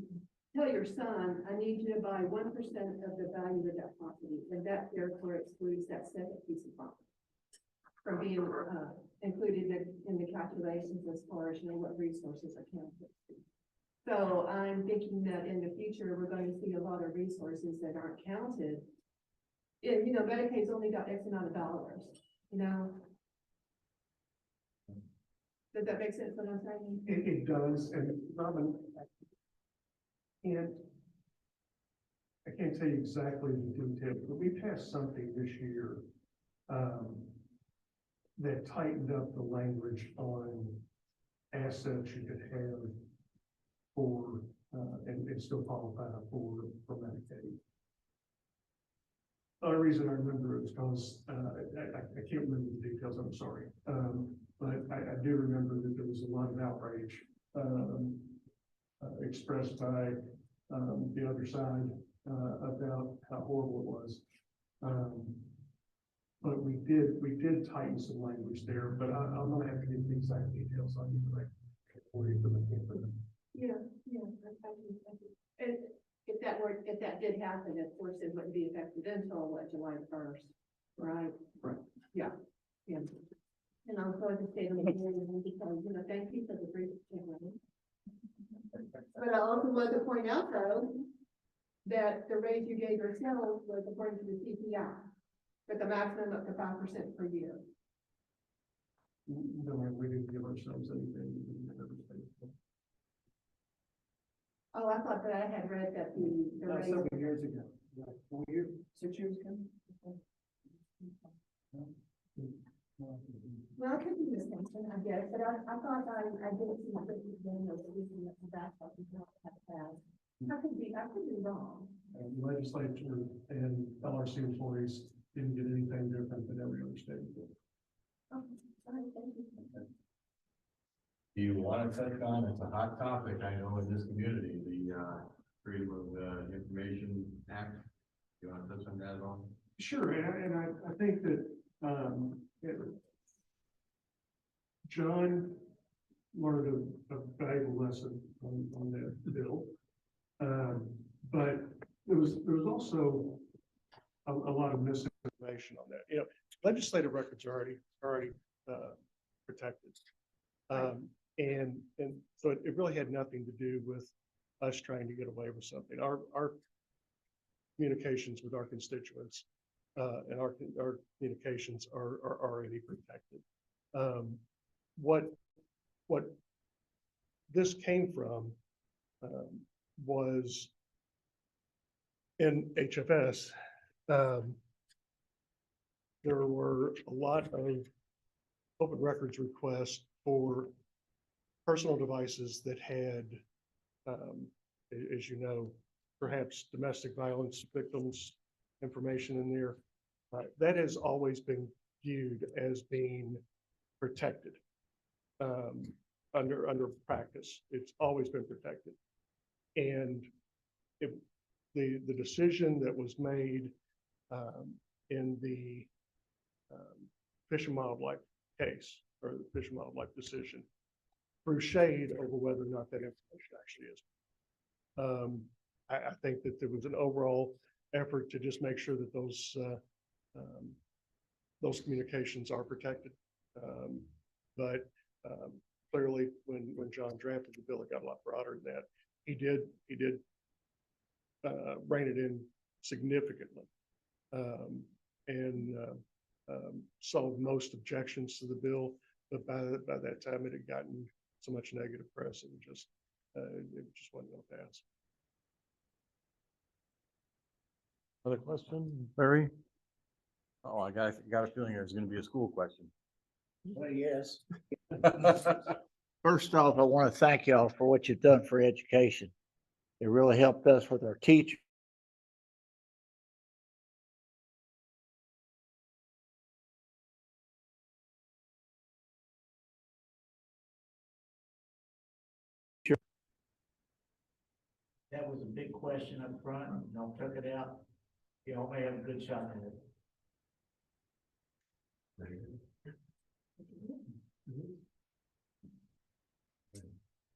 Speaker 8: tell your son, I need you to buy 1% of the value of that property, and that therefore excludes that second piece of property from being included in the calculations as far as, you know, what resources are counted. So I'm thinking that in the future, we're going to see a lot of resources that aren't counted. You know, Medicaid's only got X amount of dollars, you know. Does that make sense what I'm saying?
Speaker 9: It does, and Robin, I can't tell you exactly the details, but we passed something this year that tightened up the language on assets you could have for and still qualify for Medicaid. The only reason I remember it was because, I can't remember the details, I'm sorry. But I do remember that there was a lot of outrage, expressed by, the other side, about how horrible it was. But we did tighten some language there, but I'm gonna have to get the exact details on you, like, for you, but I can't put them.
Speaker 8: Yeah. And if that did happen, of course, it wouldn't be effective until what, July 1st, right?
Speaker 9: Right.
Speaker 8: Yeah. And also at the state of Missouri, because, thank you for the brief. But I also want to point out though, that the raise you gave yourselves was according to the CPI, with the maximum up to 5% per year.
Speaker 9: No, we didn't give ourselves anything. We never paid.
Speaker 8: Oh, I thought that I had read that the raise.
Speaker 9: Several years ago, like 4 years, 6 years ago.
Speaker 8: Well, it could be distinction, I guess, but I thought I didn't see that it was then, or the reason that that's what we don't have passed. I could be wrong.
Speaker 9: The legislature and LRC employees didn't get anything different than every other state.
Speaker 8: Okay, all right, thank you.
Speaker 1: Do you want to touch on, it's a hot topic, I know, in this community, the Freedom of Information Act. Do you want to touch on that at all?
Speaker 9: Sure, and I think that, John learned a valuable lesson on that bill. But there was also a lot of misinformation on that. Legislative records are already protected. And so it really had nothing to do with us trying to get away with something. Our communications with our constituents and our communications are already protected. What this came from was in HFS. There were a lot of open records requests for personal devices that had, as you know, perhaps domestic violence victims information in there. That has always been viewed as being protected under practice. It's always been protected. And the decision that was made in the Fish and Wildlife case, or the Fish and Wildlife decision, threw shade over whether or not that information actually is. I think that there was an overall effort to just make sure that those communications are protected. But clearly, when John drafted the bill, it got a lot broader than that. He did rein it in significantly, and solved most objections to the bill. But by that time, it had gotten so much negative press, it just wasn't going to pass.
Speaker 1: Other question, Barry? Oh, I got a feeling there's going to be a school question.
Speaker 7: Well, yes. First off, I want to thank y'all for what you've done for education. It really helped us with our teachers. That was a big question up front, and y'all took it out. Y'all may have a good shot at it.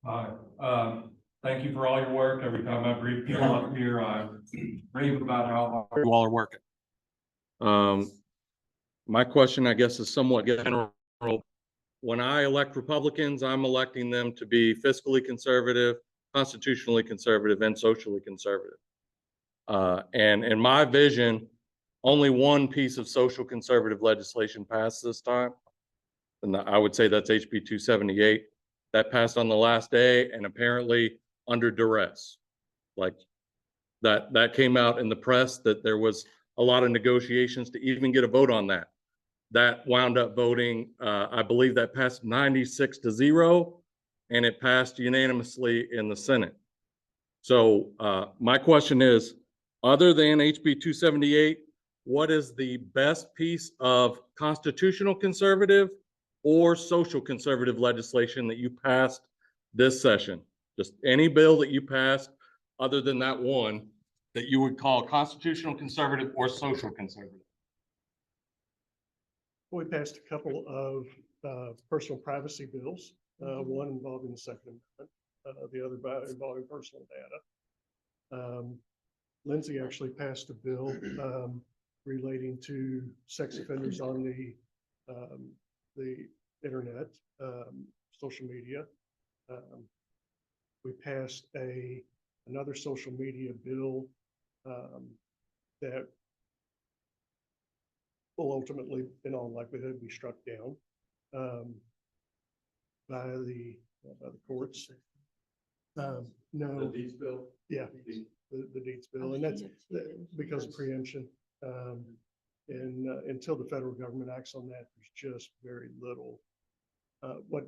Speaker 13: Hi, thank you for all your work. Every time I brief people up here, I rave about how hard you all are working. My question, I guess, is somewhat general. When I elect Republicans, I'm electing them to be fiscally conservative, constitutionally conservative, and socially conservative. And in my vision, only one piece of social conservative legislation passed this time. And I would say that's HB 278. That passed on the last day and apparently under duress. Like that came out in the press that there was a lot of negotiations to even get a vote on that. That wound up voting, I believe that passed 96-0, and it passed unanimously in the Senate. So my question is, other than HB 278, what is the best piece of constitutional conservative or social conservative legislation that you passed this session? Just any bill that you passed, other than that one, that you would call constitutional conservative or social conservative.
Speaker 9: We passed a couple of personal privacy bills, one involving the Second Amendment, the other involving personal data. Lindsay actually passed a bill relating to sex offenders on the internet, social media. We passed another social media bill that will ultimately, in all likelihood, be struck down by the courts. No. The deeds bill? Yeah, the deeds bill, and that's because of preemption. And until the federal government acts on that, there's just very little. What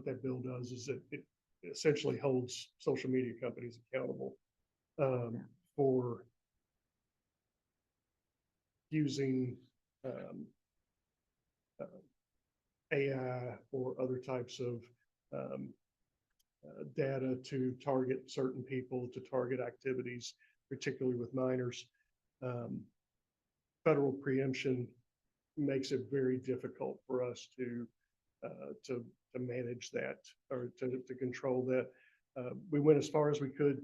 Speaker 9: that bill does is it essentially holds social media companies accountable for using AI or other types of data to target certain people, to target activities, particularly with minors. Federal preemption makes it very difficult for us to manage that or to control that. We went as far as we could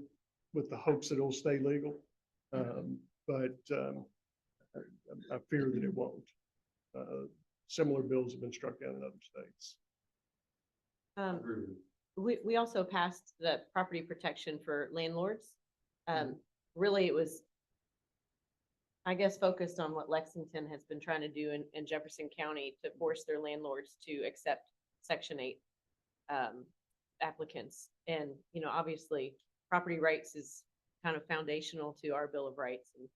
Speaker 9: with the hopes that it'll stay legal, but I fear that it won't. Similar bills have been struck down in other states.
Speaker 8: We also passed the property protection for landlords. Really, it was, I guess, focused on what Lexington has been trying to do in Jefferson County to force their landlords to accept Section 8 applicants. And, you know, obviously, property rights is kind of foundational to our Bill of Rights. And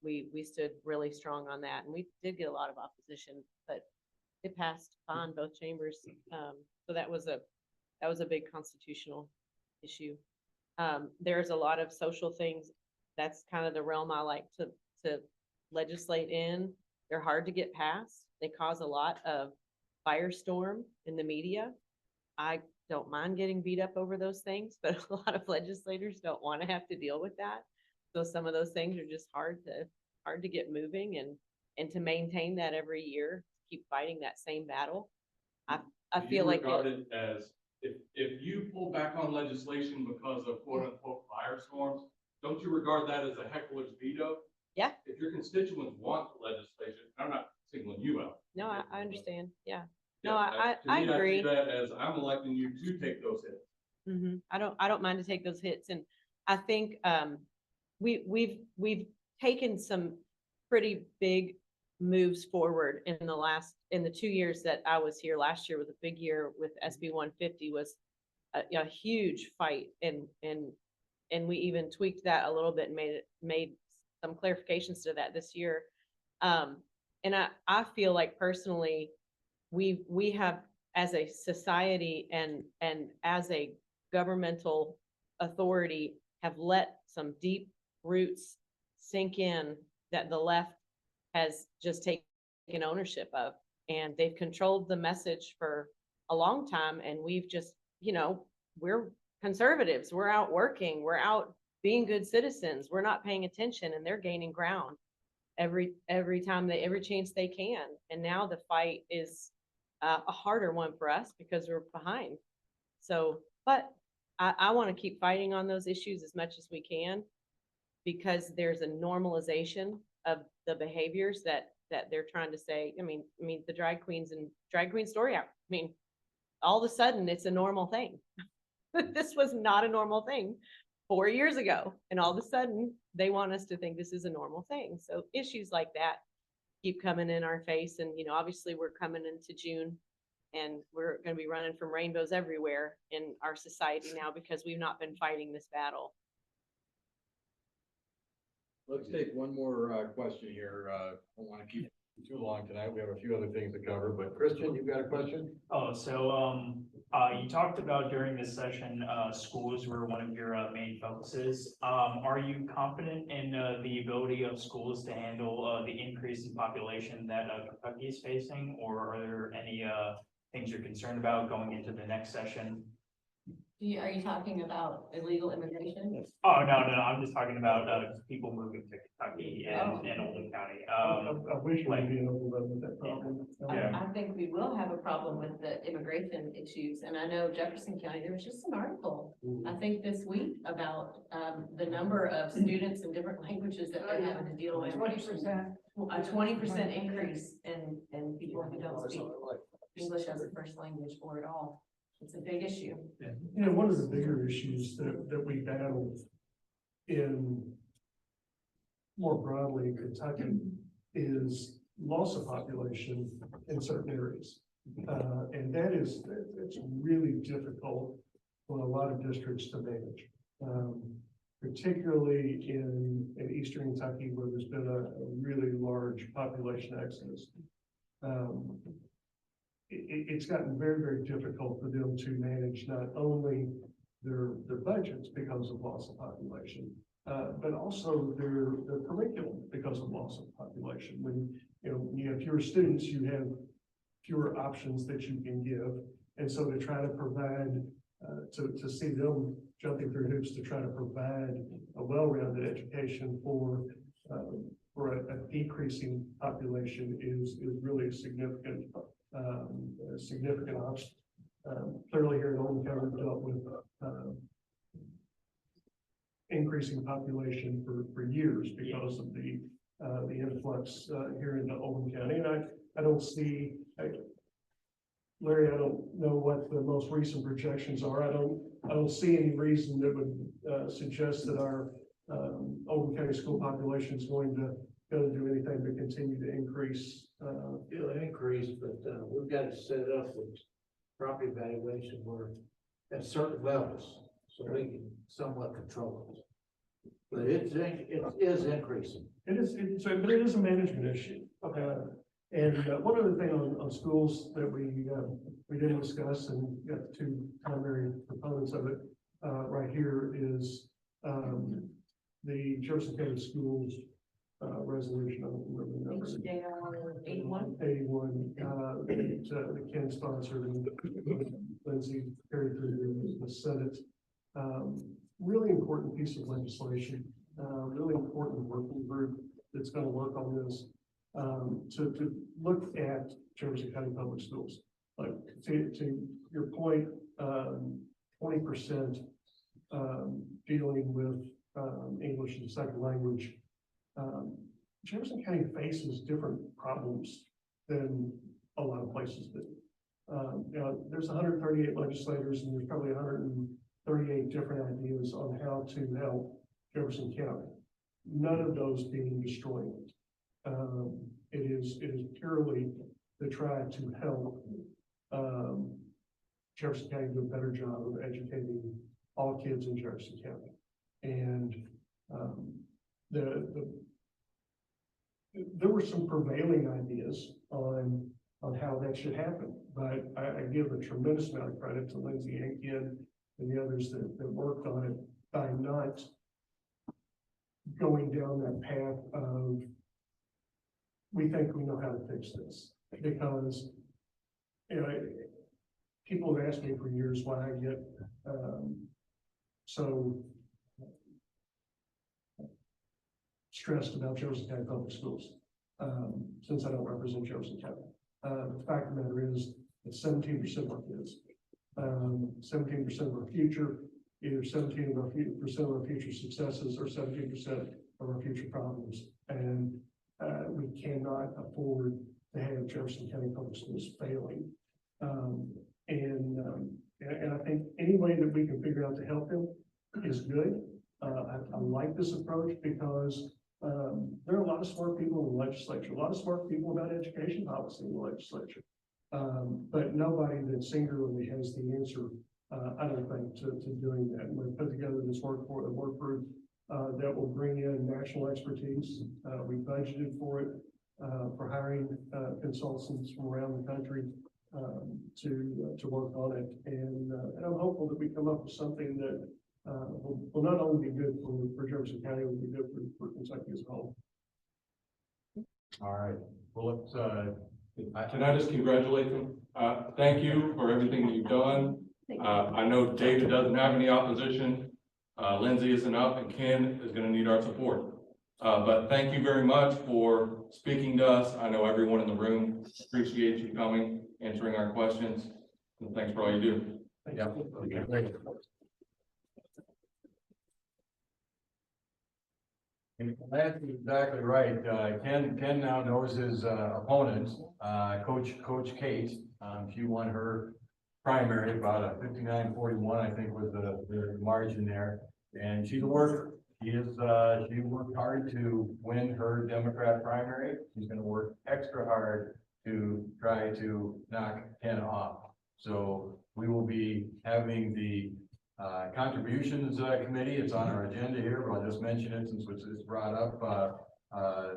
Speaker 8: we stood really strong on that. And we did get a lot of opposition, but it passed on both chambers. So that was a big constitutional issue. There's a lot of social things. That's kind of the realm I like to legislate in. They're hard to get past. They cause a lot of firestorm in the media. I don't mind getting beat up over those things, but a lot of legislators don't want to have to deal with that. So some of those things are just hard to get moving and to maintain that every year, keep fighting that same battle. I feel like
Speaker 13: regarded as if you pull back on legislation because of quote unquote firestorms, don't you regard that as a heckler's veto?
Speaker 8: Yeah.
Speaker 13: If your constituents want legislation, I'm not singling you out.
Speaker 8: No, I understand. Yeah.
Speaker 13: Yeah,
Speaker 8: No, I agree.
Speaker 13: I see that as I'm electing you to take those hits.
Speaker 8: I don't mind to take those hits. And I think we've taken some pretty big moves forward in the 2 years that I was here. Last year was a big year with SB 150 was a huge fight. And we even tweaked that a little bit and made some clarifications to that this year. And I feel like personally, we have as a society and as a governmental authority have let some deep roots sink in that the left has just taken ownership of, and they've controlled the message for a long time. And we've just, we're conservatives, we're out working, we're out being good citizens, we're not paying attention, and they're gaining ground every chance they can. And now the fight is a harder one for us because we're behind. So, but I want to keep fighting on those issues as much as we can, because there's a normalization of the behaviors that they're trying to say. I mean, the drag queens and drag queen story out. I mean, all of a sudden it's a normal thing. This was not a normal thing 4 years ago. And all of a sudden they want us to think this is a normal thing. So issues like that keep coming in our face. And, obviously we're coming into June and we're going to be running from rainbows everywhere in our society now because we've not been fighting this battle.
Speaker 1: Let's take one more question here. I don't want to keep Too long tonight. We have a few other things to cover, but Christian, you got a question?
Speaker 14: Oh, so, you talked about during this session, schools were one of your, main focuses. Are you confident in, the ability of schools to handle, the increase in population that, Kentucky is facing? Or are there any, things you're concerned about going into the next session?
Speaker 8: Are you talking about illegal immigration?
Speaker 14: Oh, no, I'm just talking about, people moving to Kentucky and Oldham County.
Speaker 9: I wish we'd be overrun with that problem.
Speaker 14: Yeah.
Speaker 8: I think we will have a problem with the immigration issues, and I know Jefferson County, there was just an article, I think this week, about, the number of students in different languages that they're having to deal with.
Speaker 3: 20%.
Speaker 8: A 20% increase in people who don't speak English as a first language or at all. It's a big issue.
Speaker 9: You know, one of the bigger issues that we battle in more broadly in Kentucky is loss of population in certain areas. And it's really difficult for a lot of districts to manage. Particularly in eastern Kentucky where there's been a really large population exodus. It's gotten very, very difficult for them to manage not only their budgets because of loss of population, but also their curriculum because of loss of population. When you have fewer students, you have fewer options that you can give, and so to try to provide to see them jumping through hoops to try to provide a well-rounded education for a decreasing population is really a significant obstacle. Clearly here in Oldham County, we've dealt with increasing population for years because of the influx here into Oldham County. And I don't see, Larry, I don't know what the most recent projections are. I don't see any reason that would suggest that our Oldham County school population is going to do anything to continue to increase.
Speaker 7: It'll increase, but we've got to set it up with property valuation where at certain levels, so we can somewhat control it. But it is increasing.
Speaker 9: But it is a management issue. And one other thing on schools that we didn't discuss and got the two primary components of it right here is the Jefferson County Schools resolution. I don't remember the number.
Speaker 8: 81.
Speaker 9: 81 that Ken sponsored and Lindsey carried through the Senate. Really important piece of legislation. Really important working group that's going to work on this. To look at Jefferson County Public Schools, like to your point, 20% dealing with English as a second language. Jefferson County faces different problems than a lot of places do. There's 138 legislators and there's probably 138 different ideas on how to help Jefferson County. None of those being destroyed. It is purely to try to help Jefferson County do a better job of educating all kids in Jefferson County. And there were some prevailing ideas on how that should happen, but I give a tremendous amount of credit to Lindsey and Ken and the others that worked on it by not going down that path of we think we know how to fix this, because people have asked me for years why I get so stressed about Jefferson County Public Schools, since I don't represent Jefferson County. The fact of the matter is it's 17% of our kids, 17% of our future, either 17% of our future successes or 17% of our future problems. And we cannot afford to have Jefferson County Public Schools failing. And I think any way that we can figure out to help them is good. I like this approach because there are a lot of smart people in the legislature, a lot of smart people about education policy in the legislature, but nobody that singularly has the answer, I don't think, to doing that. And we've put together this work group that will bring in national expertise. We budgeted for it. for hiring, consultants from around the country, to work on it. And I'm hopeful that we come up with something that, will not only be good for Jefferson County, will be good for Kentucky as a whole.
Speaker 1: All right, well, let's,
Speaker 13: Can I just congratulate them? Thank you for everything that you've done. I know David doesn't have any opposition. Lindsey isn't up and Ken is gonna need our support. But thank you very much for speaking to us. I know everyone in the room appreciates you coming, answering our questions. And thanks for all you do.
Speaker 1: yeah, okay, great. And that's exactly right. Ken now knows his opponent, Coach Kate. She won her primary, about a 59-41, I think was the margin there. And she's a worker. She worked hard to win her Democrat primary. She's gonna work extra hard to try to knock Ken off. So we will be having the contributions committee. It's on our agenda here, but I'll just mention it since it's brought up.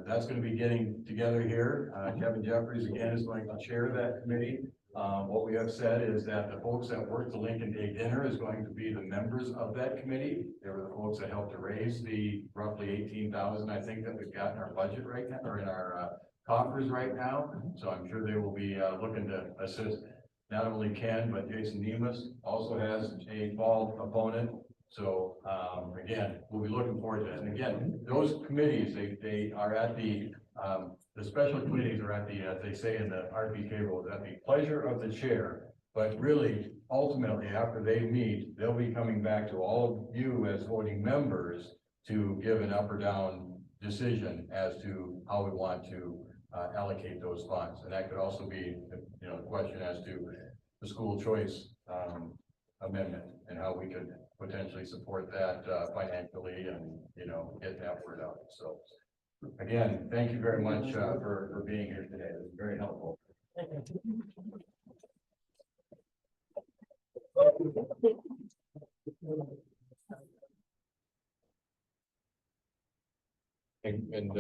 Speaker 1: That's going to be getting together here. Kevin Jeffries again is going to chair that committee. What we have said is that the folks that work the Lincoln Day dinner is going to be the members of that committee. They were the folks that helped to raise the roughly 18,000, I think, that we've got in our budget right now, or in our coffers right now. So I'm sure they will be looking to assist. Not only Ken, but Jason Nemus also has a fall opponent. So again, we'll be looking forward to it. And again, those committees, they are at the special committees are at the, as they say in the RPK rules, at the pleasure of the chair. But really, ultimately, after they meet, they'll be coming back to all of you as voting members to give an up or down decision as to how we want to allocate those funds. And that could also be, you know, the question as to the school choice amendment and how we could potentially support that financially and, you know, get that word out. So again, thank you very much for being here today. It was very helpful. And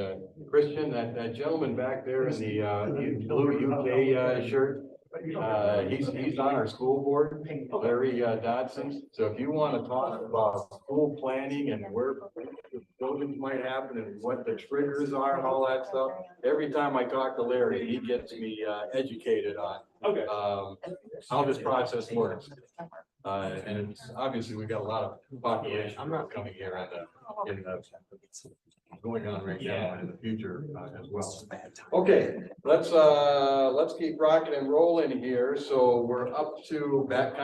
Speaker 1: Christian, that gentleman back there in the blue UK shirt, he's on our school board, Larry Dodson. So if you want to talk about school planning and where buildings might happen and what the triggers are and all that stuff, every time I talk to Larry, he gets me educated on how this process works. And it's obviously we've got a lot of population coming here in the going on right now and in the future as well. Okay, let's keep rocking and rolling here. So we're up to back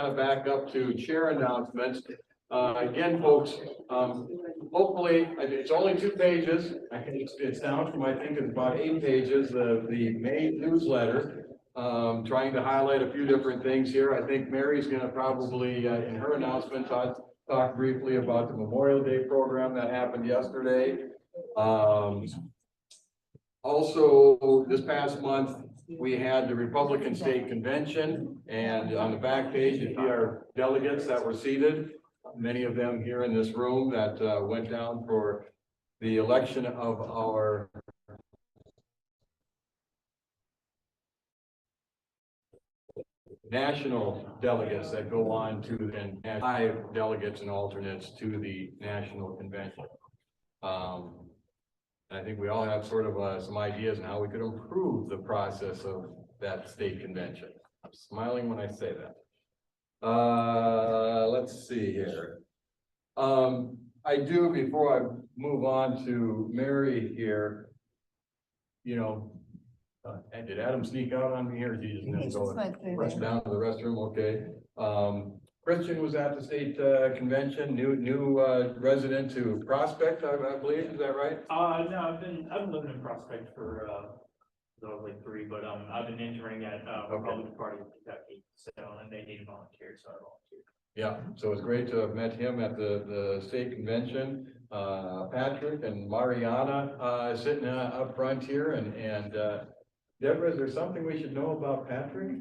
Speaker 1: up to chair announcements. Again, folks, hopefully it's only 2 pages. I think it's down from, I think it's about 8 pages. The May newsletter, trying to highlight a few different things here. I think Mary's going to probably in her announcement talk briefly about the Memorial Day program that happened yesterday. Also, this past month, we had the Republican State Convention, and on the back page, you see our delegates that were seated, many of them here in this room that went down for the election of our national delegates that go on to then 5 delegates and alternates to the national convention. I think we all have sort of some ideas on how we could improve the process of that state convention. I'm smiling when I say that. Let's see here. I do, before I move on to Mary here, you know, and did Adam sneak out on me here? Or did he just go rush down to the restroom? Okay. Christian was at the state convention, new resident to Prospect, I believe. Is that right?
Speaker 14: No, I've been living in Prospect for like 3, but I've been interning at Republican Party of Kentucky, so and they need volunteers, so I volunteered.
Speaker 1: Yeah, so it's great to have met him at the state convention. Patrick and Mariana sitting up front here, and Deborah, is there something we should know about Patrick?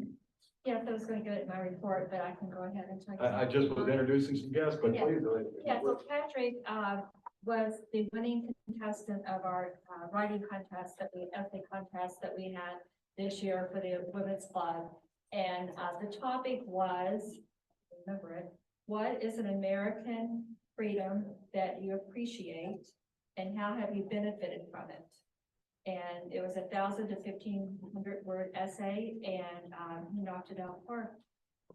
Speaker 15: Yes, I was going to get it in my report, but I can go ahead and tell you.
Speaker 1: I just was introducing some guests, but
Speaker 15: Yeah.
Speaker 1: please.
Speaker 15: Yeah, so Patrick was the winning contestant of our writing contest essay contest that we had this year for the Women's Club. And the topic was, remember it, what is an American freedom that you appreciate and how have you benefited from it? And it was 1,000 to 1,500 word essay, and he knocked it out of the park.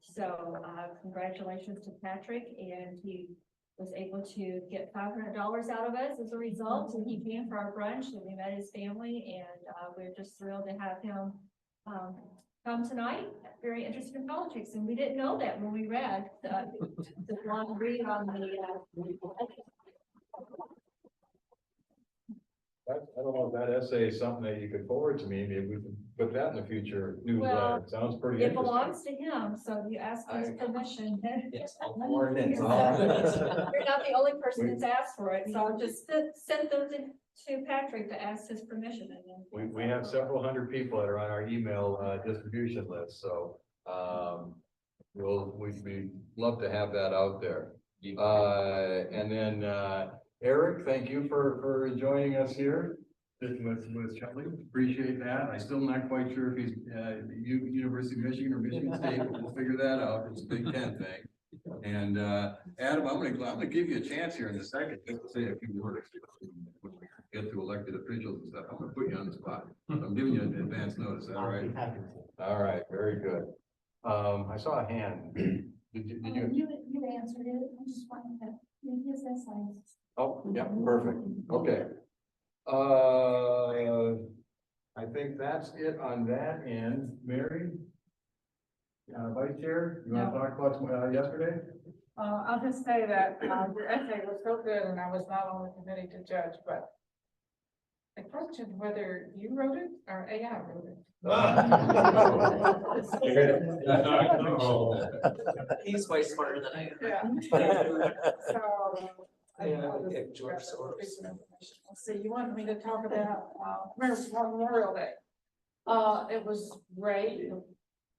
Speaker 15: So congratulations to Patrick, and he was able to get $500 out of us as a result. And he came for our brunch, and we met his family, and we're just thrilled to have him come tonight. Very interested in politics, and we didn't know that when we read the long read on the.
Speaker 1: I don't know if that essay is something that you could forward to me. Maybe we can put that in the future
Speaker 15: Well,
Speaker 1: newsletter. Sounds pretty
Speaker 15: It
Speaker 1: interesting.
Speaker 15: belongs to him, so you ask his permission.
Speaker 11: Yes,
Speaker 15: You're not the only person that's asked for it, so just send them to Patrick to ask his permission. And then
Speaker 1: We have several hundred people that are on our email distribution list, so we'd love to have that out there. And then Eric, thank you for joining us here with Charlie. Appreciate that. I'm still not quite sure if he's University of Michigan or Michigan State. We'll figure that out. It's a Big Ten thing. And Adam, I'm gonna give you a chance here in a second just to say a few words. When we get to elected officials and stuff, I'm gonna put you on the spot. I'm giving you an advance notice. Is that all right? All right, very good. I saw a hand. Did you?
Speaker 15: You answered it. I just wanted to read his essays.
Speaker 1: Oh, yeah, perfect. Okay. I think that's it on that end. Mary? Vice Chair, you want to talk about yesterday?
Speaker 16: I'll just say that, the essay was so good and I was not on the committee to judge, but I questioned whether you wrote it or AI wrote it.
Speaker 11: He's way smarter than I am.
Speaker 16: Yeah. So. George Soros. So you wanted me to talk about, Memorial Day. It was great. The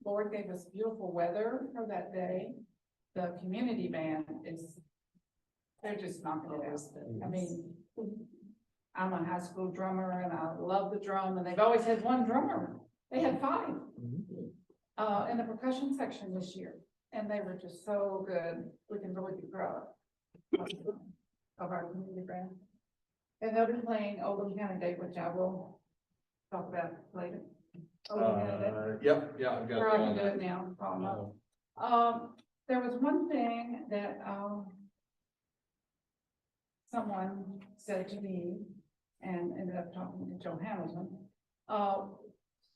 Speaker 16: Lord gave us beautiful weather for that day. The community band they're just knocking it out. I mean, I'm a high school drummer and I love the drum, and they've always had one drummer. They had 5 in the percussion section this year, and they were just so good. We can really be proud of our community band. And they'll be playing Oldham County Day, which I will talk about later.
Speaker 1: Yep, yeah, I've got
Speaker 16: Or I
Speaker 1: it
Speaker 16: can
Speaker 1: on
Speaker 16: do
Speaker 1: that.
Speaker 16: it now. There was one thing that, someone said to me and ended up talking to Joe Hamilton.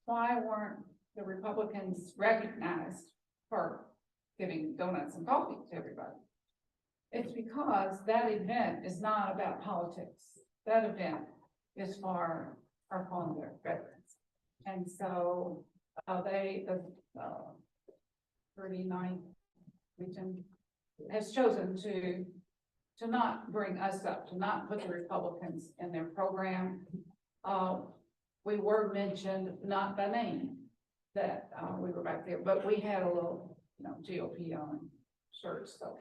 Speaker 16: Why weren't the Republicans recognized for giving donuts and coffee to everybody? It's because that event is not about politics. That event is for our fallen veterans. And so the 39th region has chosen to not bring us up, to not put the Republicans in their program. We were mentioned, not by name, that we were back there, but we had a little, GOP on shirts, so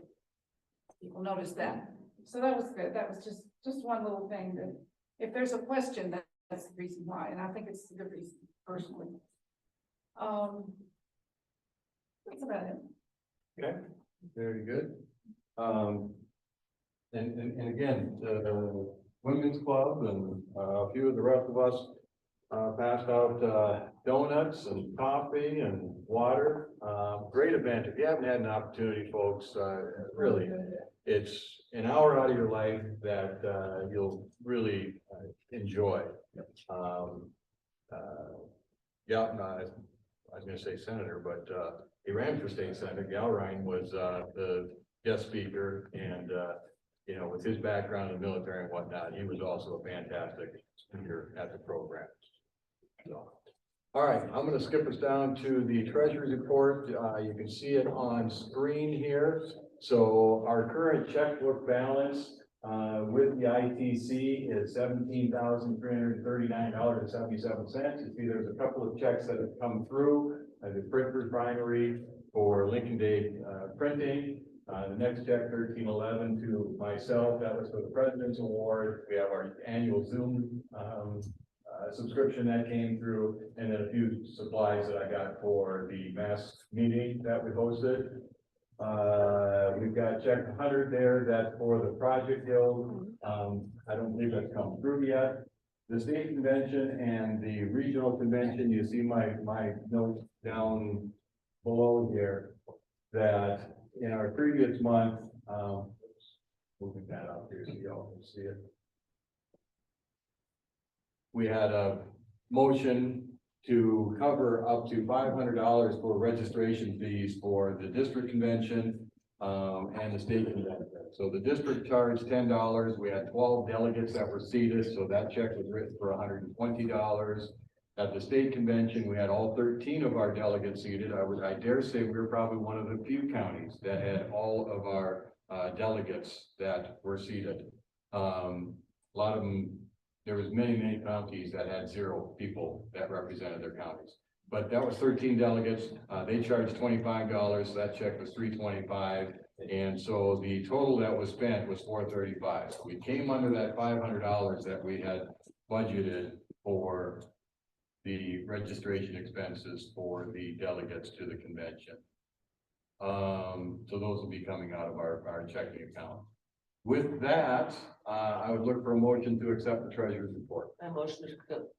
Speaker 16: people noticed that. So that was good. That was just one little thing that, if there's a question, that's the reason why, and I think it's a good reason personally. That's about it.
Speaker 1: Okay, very good. And again, the Women's Club and a few of the rest of us passed out donuts and coffee and water. Great event. If you haven't had an opportunity, folks, really, it's an hour out of your life that you'll really enjoy. Yeah, no, I was going to say senator, but he ran for state senator. Galrine was the guest speaker, and with his background in the military and whatnot, he was also a fantastic speaker at the program. So, all right, I'm going to skip us down to the treasurer's report. You can see it on screen here. So our current checkbook balance with the ITC is $17,339.77. You see, there's a couple of checks that have come through the print refinery for Lincoln Day printing, The next check, 1311, to myself, that was for the President's Award. We have our annual Zoom subscription that came through, and then a few supplies that I got for the mass meeting that we hosted. We've got check 100 there, that's for the Project Guild. I don't believe that's come through yet. The state convention and the regional convention, you see my note down below here, that in our previous month, moving that up here so y'all can see it. We had a motion to cover up to $500 for registration fees for the district convention and the state convention. So the district charged $10. We had 12 delegates that were seated, so that check was written for $120. At the state convention, we had all 13 of our delegates seated. I dare say we were probably one of the few counties that had all of our delegates that were seated. A lot of them, there was many counties that had 0 people that represented their counties. But that was 13 delegates. They charged $25. So that check was $325. And so the total that was spent was $435. So we came under that $500 that we had budgeted for the registration expenses for the delegates to the convention. So those will be coming out of our checking account. With that, I would look for a motion to accept the treasurer's report.
Speaker 17: I motion to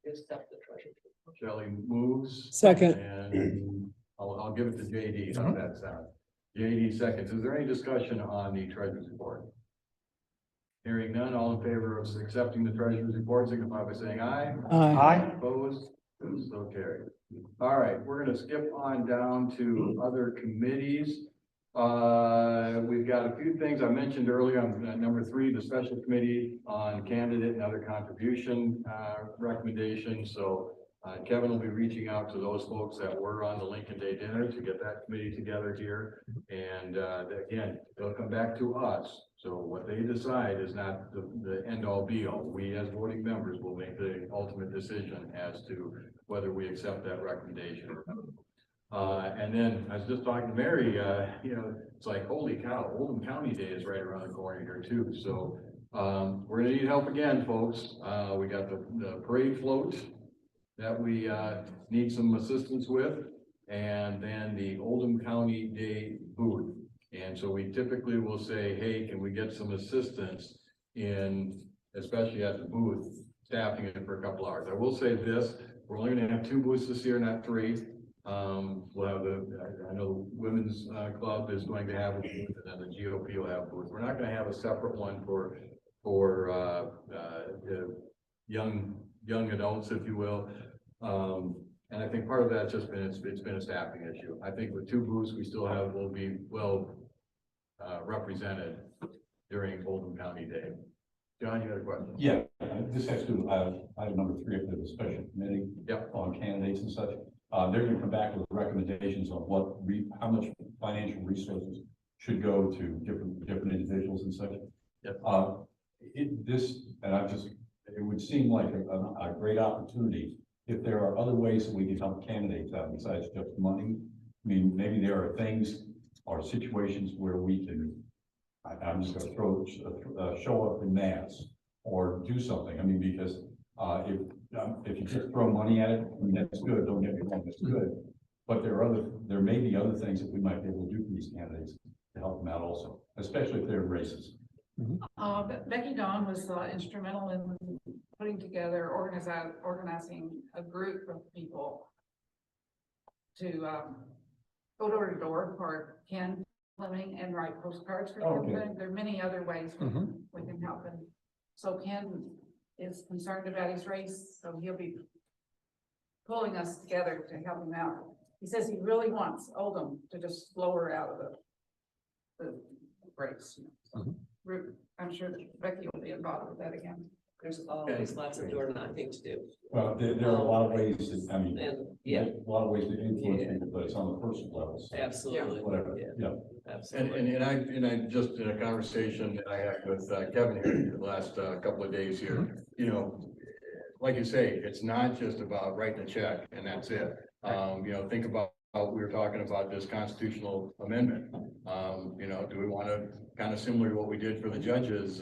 Speaker 17: accept the treasurer's report.
Speaker 1: Shelley moves.
Speaker 6: Second.
Speaker 1: And I'll give it to JD. How's that sound? JD seconds. Is there any discussion on the treasurer's report? Hearing none, all in favor of accepting the treasurer's report, signify by saying aye.
Speaker 6: Aye.
Speaker 1: Opposed? So carried. All right, we're gonna skip on down to other committees. We've got a few things I mentioned earlier on number 3, the special committee on candidate and other contribution recommendations. So Kevin will be reaching out to those folks that were on the Lincoln Day dinner to get that committee together here. And again, they'll come back to us. So what they decide is not the end all be all. We as voting members will make the ultimate decision as to whether we accept that recommendation or not. And then I was just talking to Mary, you know, it's like, holy cow, Oldham County Day is right around the corner here too. So we're gonna need help again, folks. We got the parade float that we need some assistance with, and then the Oldham County Day booth. And so we typically will say, hey, can we get some assistance in, especially at the booth, staffing it for a couple hours. I will say this, we're only gonna have 2 booths this year, not 3. We'll have I know the Women's Club is going to have a booth, and then the GOP will have a booth. We're not gonna have a separate one for the young adults, if you will. And I think part of that's just been, it's been a staffing issue. I think with 2 booths, we still will be well represented during Oldham County Day. John, you had a question?
Speaker 18: Yeah, this has to, item number 3 of the special committee on candidates and such. They're going to come back with recommendations on how much financial resources should go to different individuals and such.
Speaker 1: Yep.
Speaker 18: It would seem like a great opportunity if there are other ways that we can help candidates out besides just money. I mean, maybe there are things or situations where we can, I'm just going to show up in mass or do something. I mean, because if you just throw money at it, I mean, that's good. Don't get me wrong, that's good. But there may be other things that we might be able to do for these candidates to help them out also, especially if they're races.
Speaker 16: Becky Dawn was instrumental in putting together, organizing a group of people to go door to door for Ken Fleming and write postcards for him. There are many other ways we can help him. So Ken is concerned about his race, so he'll be pulling us together to help him out. He says he really wants Oldham to just blow her out of the race. I'm sure that Becky will be involved with that again.
Speaker 17: There's always lots of door knocking to do.
Speaker 18: Well, there are a lot of ways to, I mean, a lot of ways to influence people, but it's on the personal level. So
Speaker 17: Absolutely.
Speaker 18: Whatever. Yeah.
Speaker 17: Absolutely.
Speaker 1: And I just in a conversation that I had with Kevin here the last couple of days here, you know, like you say, it's not just about writing a check and that's it. You know, think about we were talking about this constitutional amendment. You know, do we want to, kind of similar to what we did for the judges,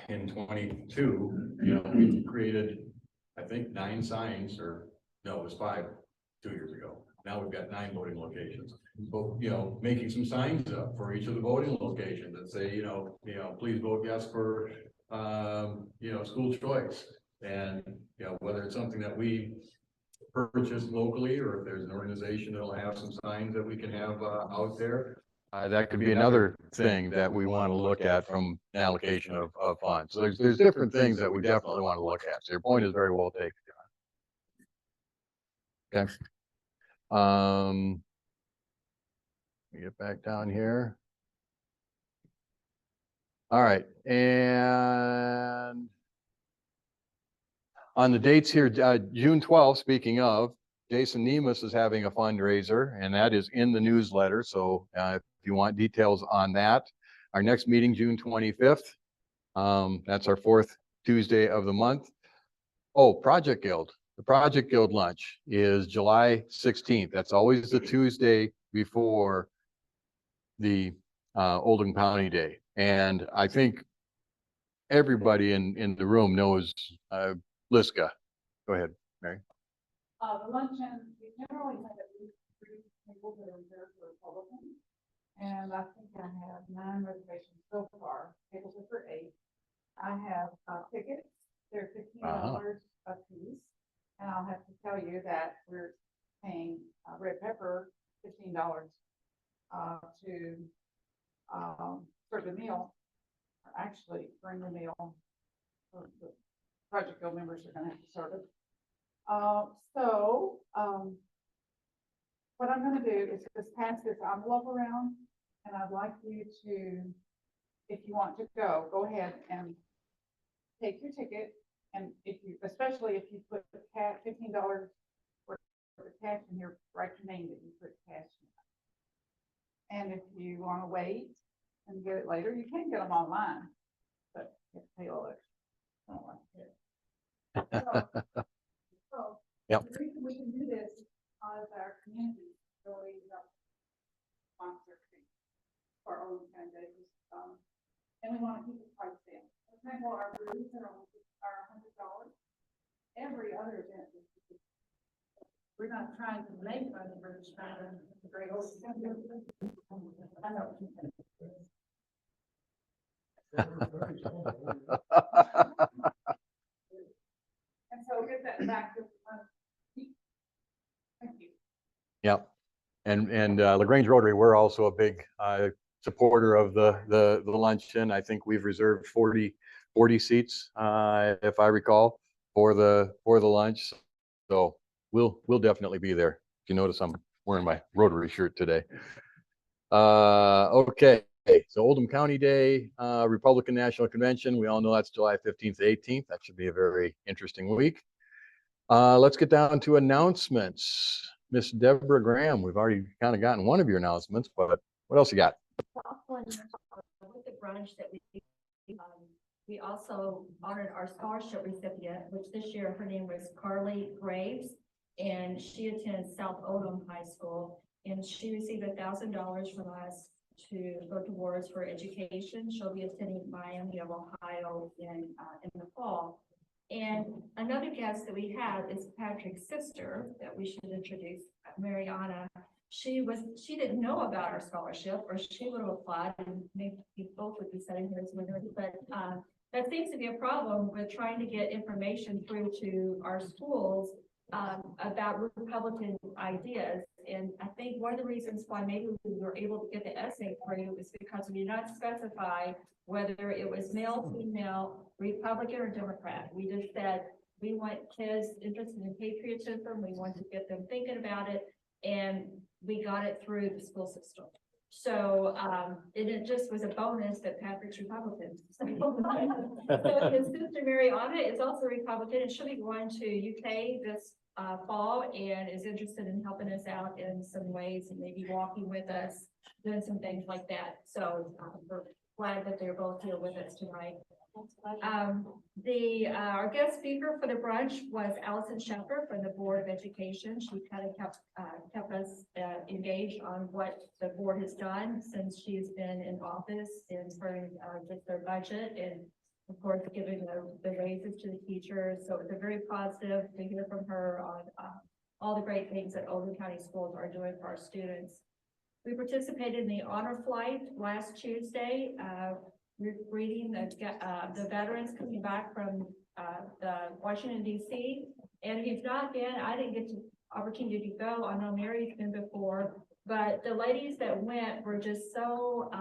Speaker 1: in 22, you know, we created, I think, 9 signs, or no, it was 5 2 years ago. Now we've got 9 voting locations. But, you know, making some signs up for each of the voting locations that say, you know, please vote yes for, you know, school choice. And, you know, whether it's something that we purchase locally, or if there's an organization that'll have some signs that we can have out there. That could be another thing that we want to look at from an allocation of funds. So there's different things that we definitely want to look at. So your point is very well taken, John. Okay. Let me get back down here. All right, and on the dates here, June 12th, speaking of, Jason Nemus is having a fundraiser, and that is in the newsletter. So if you want details on that, our next meeting, June 25th, that's our 4th Tuesday of the month. Oh, Project Guild. The Project Guild lunch is July 16th. That's always the Tuesday before the Oldham County Day. And I think everybody in the room knows Liska. Go ahead, Mary.
Speaker 16: The luncheon, we generally have at least 3 tables that are reserved for Republicans. And I think I have 9 reservations so far. Tables are for 8. I have tickets. They're $15 a piece. And I'll have to tell you that we're paying Red Pepper $15 to serve the meal, or actually bring the meal. The Project Guild members are gonna have to serve it. What I'm gonna do is just pass this envelope around, and I'd like you to, if you want to go ahead and take your ticket. And if you, especially if you put the $15 worth of cash in here, write your name that you put cash in. And if you want to wait and get it later, you can get them online, but you have to pay a little extra. So
Speaker 1: Yep.
Speaker 16: the reason we can do this is because our community really sponsor for our own candidates. And we want to keep the price down. For example, our brews are $100. Every other event is, we're not trying to make money, we're just trying to great old. I know. And so get that back to. Thank you.
Speaker 1: Yep. And LaGrange Rotary, we're also a big supporter of the luncheon. I think we've reserved 40 seats, if I recall, for the lunch. So we'll definitely be there. If you notice, I'm wearing my Rotary shirt today. Okay. So Oldham County Day, Republican National Convention. We all know that's July 15th to 18th. That should be a very interesting week. Let's get down to announcements. Miss Deborah Graham, we've already kind of gotten one of your announcements, but what else you got?
Speaker 15: With the brunch that we also honored our scholarship recipient, which this year her name was Carly Graves, and she attends South Oldham High School, and she received $1,000 from us to go towards her education. She'll be attending Miami of Ohio in the fall. And another guest that we have is Patrick's sister that we should introduce, Mariana. She didn't know about our scholarship, or she would have applied, and maybe both would be sitting here as winners, but that seems to be a problem with trying to get information through to our schools about Republican ideas. And I think one of the reasons why maybe we were able to get the essay through is because we did not specify whether it was male, female, Republican, or Democrat. We just said we want kids interested in patriotism. We want to get them thinking about it, and we got it through the school system. So it just was a bonus that Patrick's Republican. So his sister Mariana is also Republican, and she'll be going to UK this fall and is interested in helping us out in some ways and maybe walking with us, doing some things like that. So we're glad that they're both here with us tonight. Our guest speaker for the brunch was Allison Sheffer from the Board of Education. She kind of kept us engaged on what the board has done since she's been in office in terms of just their budget and of course giving the raises to the teachers. So it's a very positive to hear from her on all the great things that Oldham County Schools are doing for our students. We participated in the honor flight last Tuesday. We're greeting the veterans coming back from the Washington DC. And if you've not been, I didn't get the opportunity to go. I know Mary's been before, but the ladies that went were just so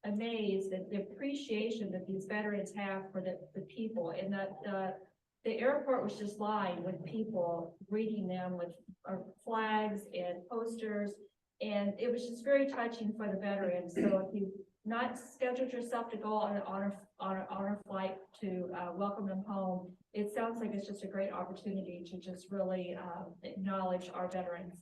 Speaker 15: amazed at the appreciation that these veterans have for the people, and that the airport was just lined with people greeting them with flags and posters, and it was just very touching for the veterans. So if you not scheduled yourself to go on an honor flight to welcome them home, it sounds like it's just a great opportunity to just really acknowledge our veterans.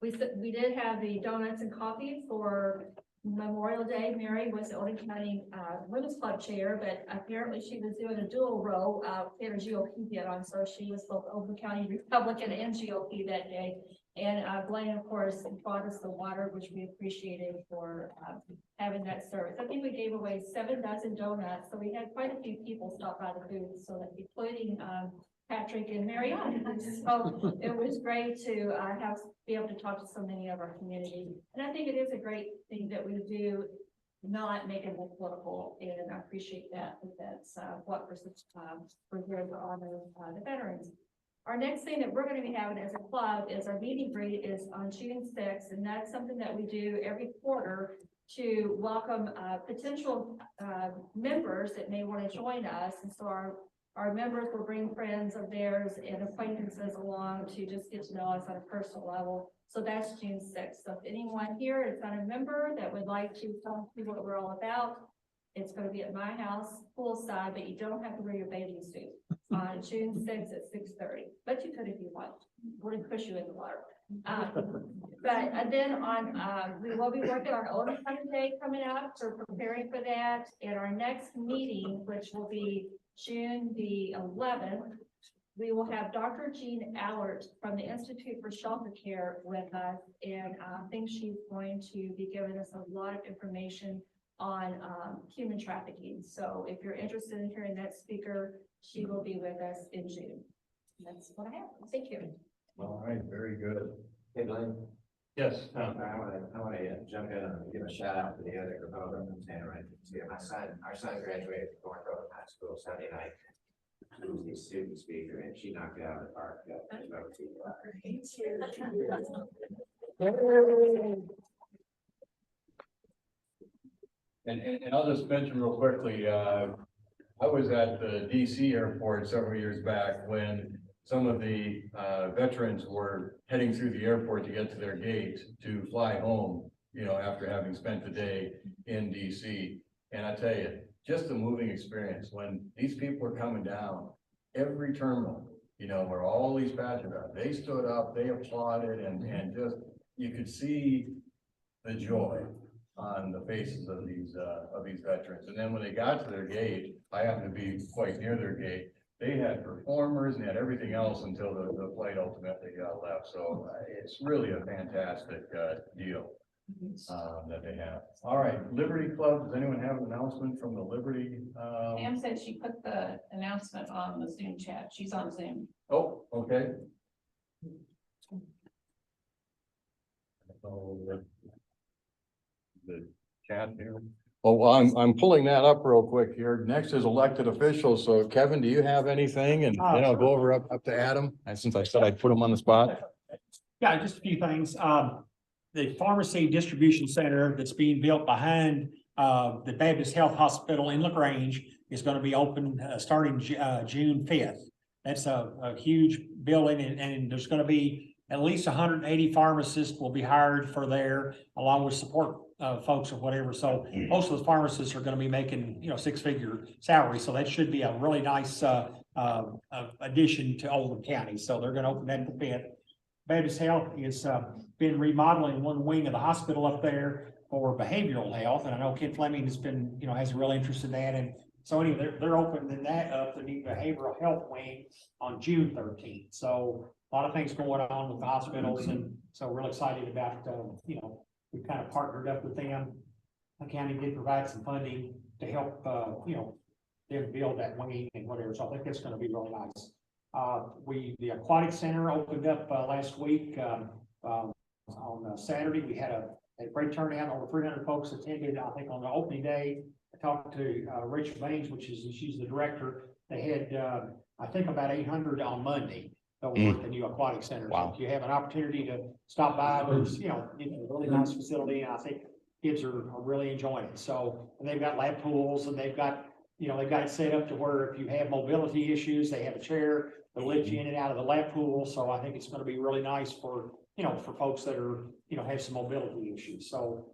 Speaker 15: We did have the donuts and coffee for Memorial Day. Mary was the Oldham County Women's Club chair, but apparently she was doing a dual role. We had a GOP bid on, so she was both Oldham County Republican and GOP that day. And Blaine, of course, bought us the water, which we appreciated for having that service. I think we gave away 7 dozen donuts, so we had quite a few people stop by the booth, so that including Patrick and Mary. So it was great to be able to talk to so many of our community. And I think it is a great thing that we do, not make it more political, and I appreciate that. That's what we're here to honor the veterans. Our next thing that we're going to be having as a club is our meeting greet is on June 6th, and that's something that we do every quarter to welcome potential members that may want to join us. And so our members will bring friends of theirs and acquaintances along to just get to know us on a personal level. So that's June 6th. So if anyone here is not a member that would like to tell people what we're all about, it's going to be at my house, poolside, but you don't have to wear your bathing suit on June 6th at 6:30. But you could if you want. We're going to push you in the water. But then we will be working on Oldham County Day coming up, so preparing for that. And our next meeting, which will be June the 11th, we will have Dr. Jean Allert from the Institute for Shelter Care with us, and I think she's going to be giving us a lot of information on human trafficking. So if you're interested in hearing that speaker, she will be with us in June. That's what I have. Thank you.
Speaker 1: All right, very good.
Speaker 4: Hey, Glenn.
Speaker 1: Yes,
Speaker 4: I want to jump in and give a shout out to the other proponents and our son graduated from North Oldham High School Sunday night. She was the student speaker and she knocked it out of the park.
Speaker 1: And I'll just mention real quickly, I was at the DC airport several years back when some of the veterans were heading through the airport to get to their gate to fly home, you know, after having spent the day in DC. And I tell you, just a moving experience when these people are coming down, every terminal, you know, where all these passengers are, they stood up, they applauded, and just, you could see the joy on the faces of these veterans. And then when they got to their gate, I happened to be quite near their gate, they had performers and had everything else until the flight ultimately left. So it's really a fantastic deal that they have. All right, Liberty Club, does anyone have an announcement from the Liberty?
Speaker 16: Pam said she put the announcement on the Zoom chat. She's on Zoom.
Speaker 1: Oh, okay. The chat here. Oh, well, I'm pulling that up real quick here. Next is elected officials. So Kevin, do you have anything? And then I'll go over up to Adam. And since I said I'd put him on the spot.
Speaker 6: Yeah, just a few things. The pharmacy distribution center that's being built behind the Baptist Health Hospital in LaGrange is going to be open starting June 5th. That's a huge building, and there's going to be at least 180 pharmacists will be hired for there, along with support folks or whatever. So most of the pharmacists are going to be making, 6-figure salaries. So that should be a really nice addition to Oldham County. So they're gonna open that in the fifth. Baptist Health is, been remodeling one wing of the hospital up there for behavioral health. And I know Ken Fleming has been, has a real interest in that. And so anyway, they're opening that up, the new behavioral health wing on June 13th. So a lot of things going on with the hospitals. And so we're really excited about, we've kind of partnered up with them. The county did provide some funding to help, them build that wing and whatever. So I think that's going to be really nice. The aquatic center opened up last week on Saturday. We had a great turnout. Over 300 folks attended. I think on the opening day, I talked to Rachel Baines, she's the director. They had I think about 800 on Monday over at the new aquatic center.
Speaker 5: Wow.
Speaker 6: So if you have an opportunity to stop by, there's it's a really nice facility, and I think kids are really enjoying it. So, and they've got lab pools, and they've got it set up to where if you have mobility issues, they have a chair to lift you in and out of the lap pool. So I think it's going to be really nice for, for folks that are, have some mobility issues. So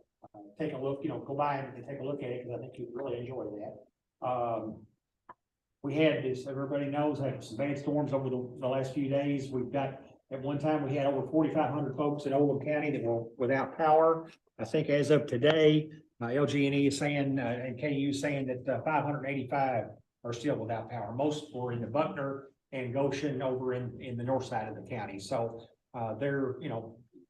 Speaker 6: take a look, go by and take a look at it, because I think you'd really enjoy that. We had, as everybody knows, had some bad storms over the last few days. We've got, at one time, we had over 4,500 folks in Oldham County that were without power. I think as of today, LG&E is saying, and KU is saying that 585 are still without power. Most were in the Buckner and Goshen over in the north side of the county. So they're,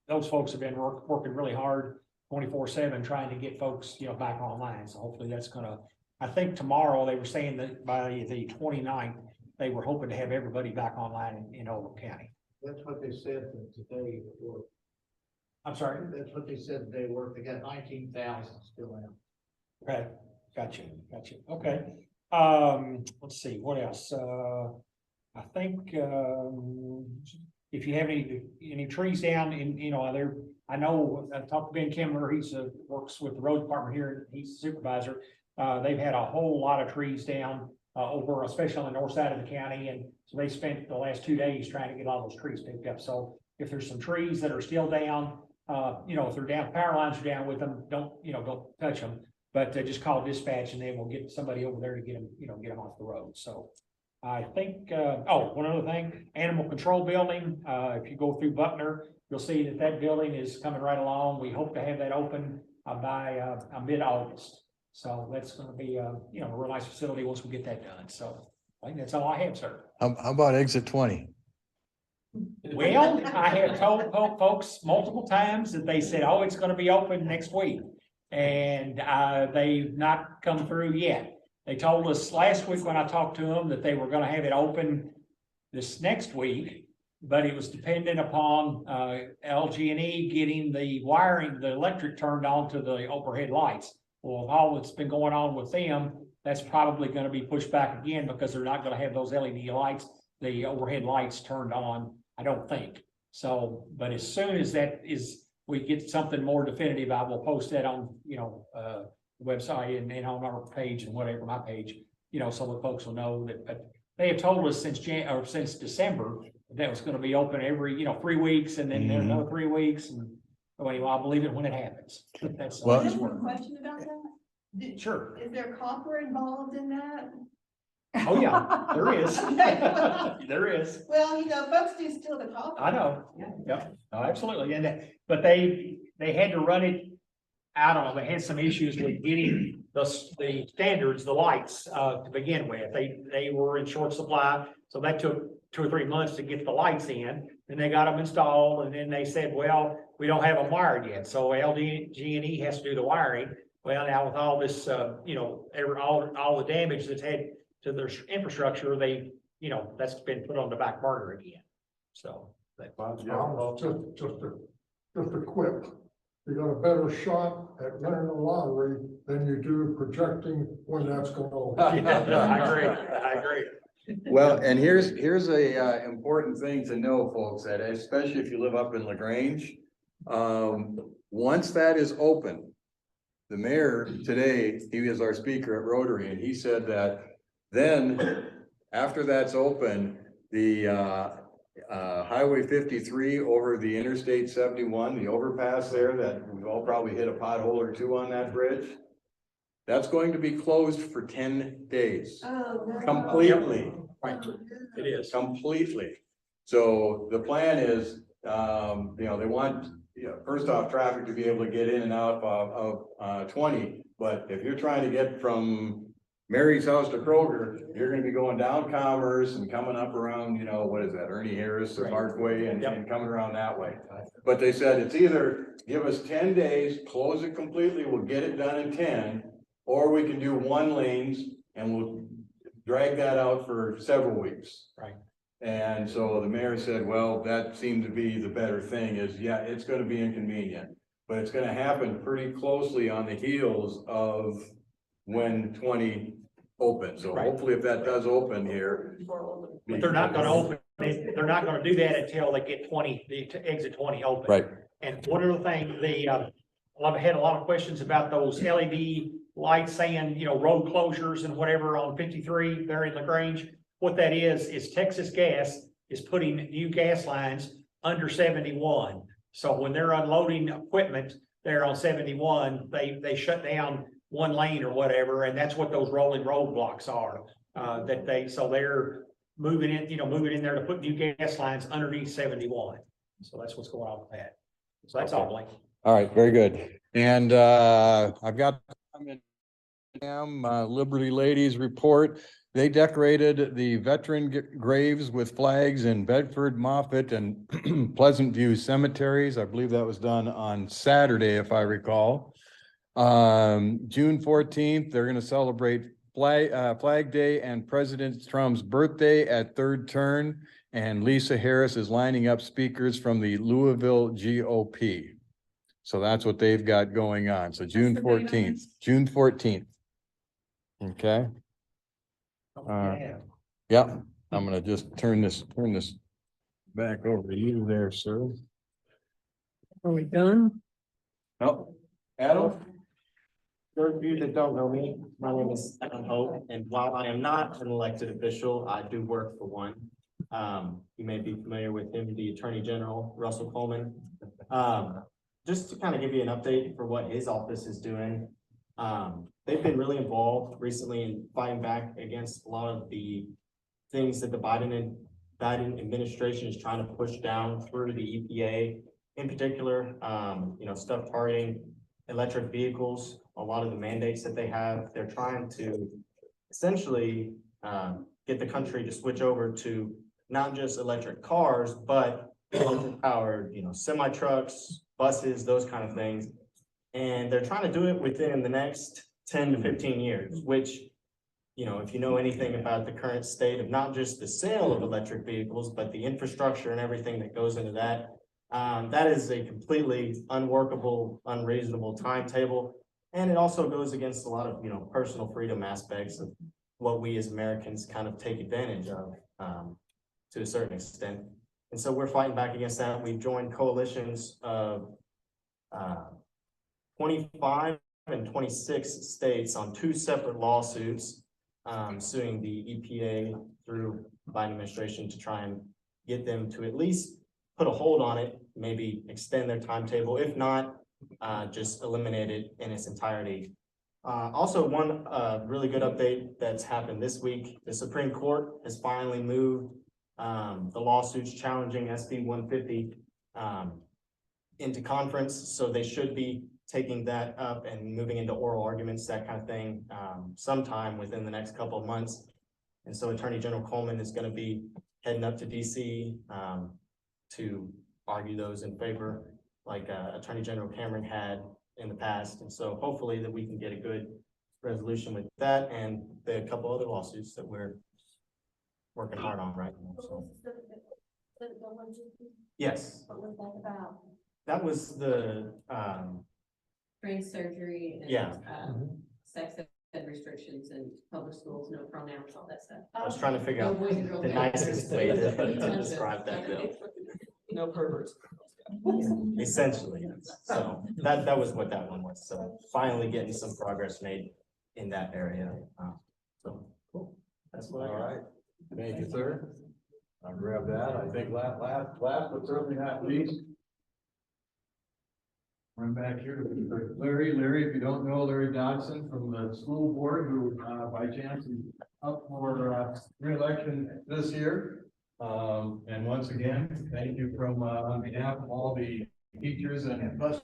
Speaker 6: those folks have been working really hard 24/7 trying to get folks, back online. So hopefully that's gonna, I think tomorrow they were saying that by the 29th, they were hoping to have everybody back online in Oldham County.
Speaker 7: That's what they said today.
Speaker 6: I'm sorry?
Speaker 7: That's what they said they were. They got 19,000 still out.
Speaker 6: Okay, gotcha. Okay. Let's see, what else? I think, if you have any trees down in, there, I know, I talked to Ben Kimler, he's works with the road department here, he's a supervisor. They've had a whole lot of trees down over, especially on the north side of the county. And so they spent the last 2 days trying to get all those trees picked up. So if there's some trees that are still down, if they're down, power lines are down with them, don't touch them, but just call dispatch and then we'll get somebody over there to get them, get them off the road. So I think, one other thing, animal control building, if you go through Buckner, you'll see that building is coming right along. We hope to have that open by mid-August. So that's going to be, a real nice facility once we get that done. So I think that's all I have, sir.
Speaker 1: How about exit 20?
Speaker 6: Well, I have told folks multiple times that they said, oh, it's going to be open next week. And they've not come through yet. They told us last week when I talked to them that they were going to have it open this next week, but it was dependent upon LG&E getting the wiring, the electric turned on to the overhead lights. Well, with all that's been going on with them, that's probably going to be pushed back again because they're not going to have those LED lights, the overhead lights turned on, I don't think. So, but as soon as we get something more definitive, I will post that on, the website and on our page and whatever, my page, so that folks will know that. But they have told us since December that was going to be open every, 3 weeks, and then another 3 weeks. And anyway, I'll believe it when it happens. That's
Speaker 1: Well,
Speaker 8: I have a question about that.
Speaker 6: Sure.
Speaker 8: Is there copper involved in that?
Speaker 6: Oh, yeah, there is. There is.
Speaker 8: Well, folks do steal the copper.
Speaker 6: I know. Yeah, no, absolutely. And but they had to run it. I don't know. They had some issues with getting the standards, the lights to begin with. They were in short supply, so that took 2 or 3 months to get the lights in. And they got them installed, and then they said, well, we don't have them wired yet, so LG&E has to do the wiring. Well, now with all this, all the damage that's had to their infrastructure, that's been put on the back burner again. So.
Speaker 9: Just a quip. You got a better shot at winning the lottery than you do projecting when that's going to.
Speaker 6: I agree.
Speaker 1: Well, and here's a important thing to know, folks, that especially if you live up in LaGrange, once that is open, the mayor today, he was our speaker at Rotary, and he said that then after that's open, the Highway 53 over the Interstate 71, the overpass there that we've all probably hit a pothole or two on that bridge, that's going to be closed for 10 days.
Speaker 8: Oh, no.
Speaker 1: Completely. It is. Completely. So the plan is, they want, first off, traffic to be able to get in and out of 20. But if you're trying to get from Mary's house to Kroger, you're gonna be going down Commerce and coming up around, what is that, Ernie Harris, the Parkway, and coming around that way. But they said it's either give us 10 days, close it completely, we'll get it done in 10, or we can do 1 lanes and we'll drag that out for several weeks.
Speaker 6: Right.
Speaker 1: And so the mayor said, well, that seemed to be the better thing is, yeah, it's gonna be inconvenient, but it's gonna happen pretty closely on the heels of when 20 opens. So hopefully if that does open here.
Speaker 6: But they're not gonna open, they're not gonna do that until they get 20, the exit 20 open.
Speaker 1: Right.
Speaker 6: And one other thing, I've had a lot of questions about those LED lights saying, road closures and whatever on 53 there in LaGrange. What that is Texas Gas is putting new gas lines under 71. So when they're unloading equipment there on 71, they shut down 1 lane or whatever, and that's what those rolling roadblocks are. So they're moving in there to put new gas lines underneath 71. So that's what's going on with that. So that's all, Blake.
Speaker 1: All right, very good. And I've got Liberty Ladies report. They decorated the veteran graves with flags in Bedford, Moffett, and Pleasant View cemeteries. I believe that was done on Saturday, if I recall. June 14th, they're going to celebrate Flag Day and President Trump's birthday at third turn. And Lisa Harris is lining up speakers from the Louisville GOP. So that's what they've got going on. So June 14th, June 14th. Okay. Yeah, I'm gonna just turn this back over to you there, sir.
Speaker 17: Are we done?
Speaker 1: No, Adam?
Speaker 10: Those of you that don't know me, my name is Evan Hope, and while I am not an elected official, I do work for one. You may be familiar with him, the Attorney General, Russell Coleman. Just to kind of give you an update for what his office is doing. They've been really involved recently in fighting back against a lot of the things that the Biden administration is trying to push down through the EPA. In particular, stuff targeting electric vehicles, a lot of the mandates that they have, they're trying to essentially get the country to switch over to not just electric cars, but electric powered, semi trucks, buses, those kind of things. And they're trying to do it within the next 10 to 15 years, which, if you know anything about the current state of not just the sale of electric vehicles, but the infrastructure and everything that goes into that, that is a completely unworkable, unreasonable timetable. And it also goes against a lot of, personal freedom aspects of what we as Americans kind of take advantage of to a certain extent. And so we're fighting back against that. We've joined coalitions of 25 and 26 states on 2 separate lawsuits suing the EPA through the Biden administration to try and get them to at least put a hold on it, maybe extend their timetable. If not, just eliminate it in its entirety. Also, one really good update that's happened this week, the Supreme Court has finally moved the lawsuits challenging SB 150 into conference. So they should be taking that up and moving into oral arguments, that kind of thing, sometime within the next couple of months. And so Attorney General Coleman is going to be heading up to DC to argue those in favor, like Attorney General Cameron had in the past. And so hopefully that we can get a good resolution with that and the couple other lawsuits that we're working hard on right now. So. Yes.
Speaker 15: What was that about?
Speaker 10: That was the
Speaker 8: Brain surgery and
Speaker 10: yeah.
Speaker 8: Sex ed restrictions in public schools, no pronouns, all that stuff.
Speaker 10: I was trying to figure out the nicest way to describe that bill.
Speaker 17: No perverts.
Speaker 10: Essentially, so that was what that one was. So finally getting some progress made in that area. So cool. That's what I got.
Speaker 1: All right. Thank you, sir. I'll grab that. I think last but certainly not least, I'm back here with Larry. Larry, if you don't know, Larry Dodson from the school board, who by chance is up for re-election this year. And once again, thank you from on behalf of all the teachers and bus